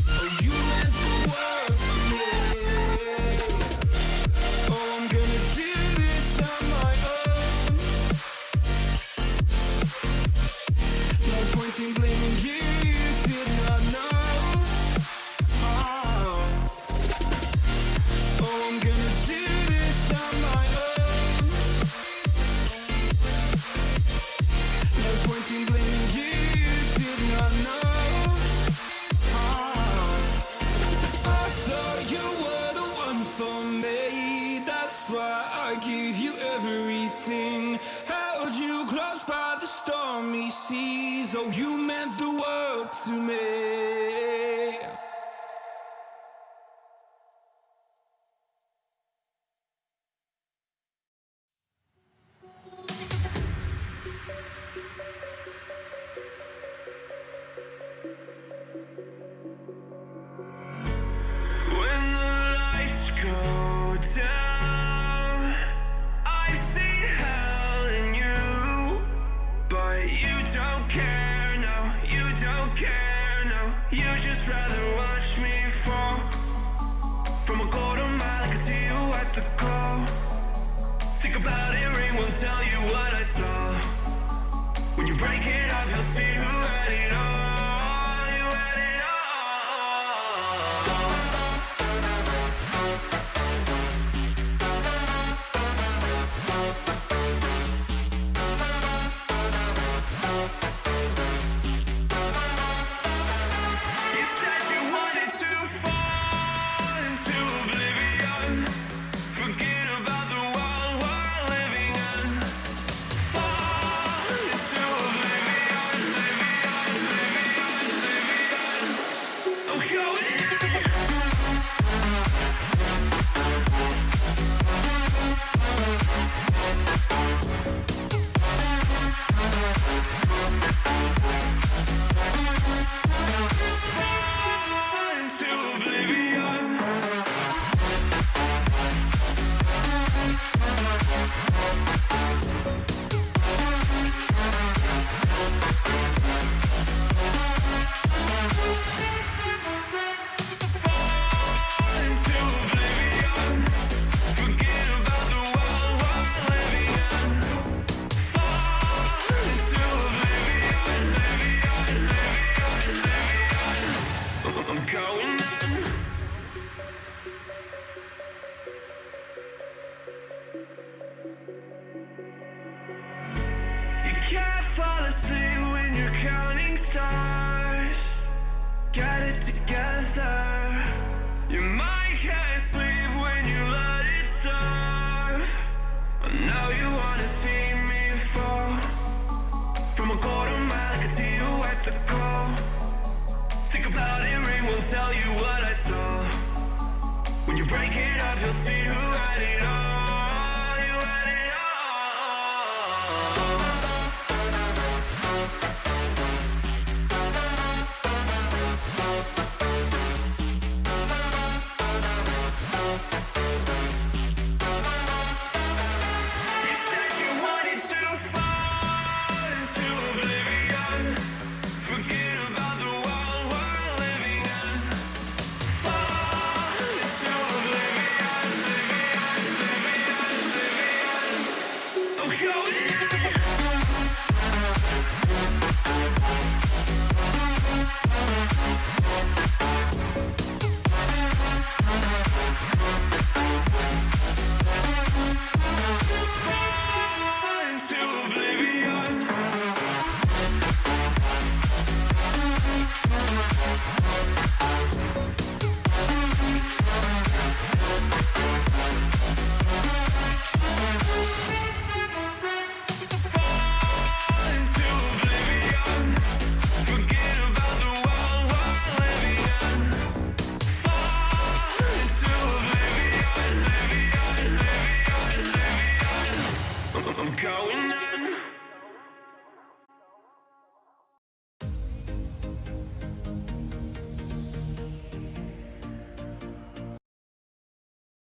Oh, you meant the world to me. Oh, I'm gonna do this on my own. No point in blaming you, you did not know. Oh, I'm gonna do this on my own. No point in blaming you, you did not know. I thought you were the one for me. That's why I give you everything. Held you close by the stormy seas. Oh, you meant the world to me. When the lights go down, I've seen hell in you, but you don't care, no, you don't care, no. You just rather watch me fall from a quarter mile. I can see you at the call. Think about it, ring won't tell you what I saw. When you break it off, counting stars. Get it together. Your mind can't sleep when you let it serve. Now you wanna see me fall. From a quarter mile, I can see you at the call. Think about it, ring won't tell you what I saw. When you break it up, you'll see who had it all. You had it You said you wanted to fall into oblivion. Forget about the world we're living in. Fall into oblivion, oblivion. Oh, going fall into oblivion. Fall into oblivion. Forget about the world we're living in. Fall into oblivion, oblivion, oblivion, oblivion. I'm going out.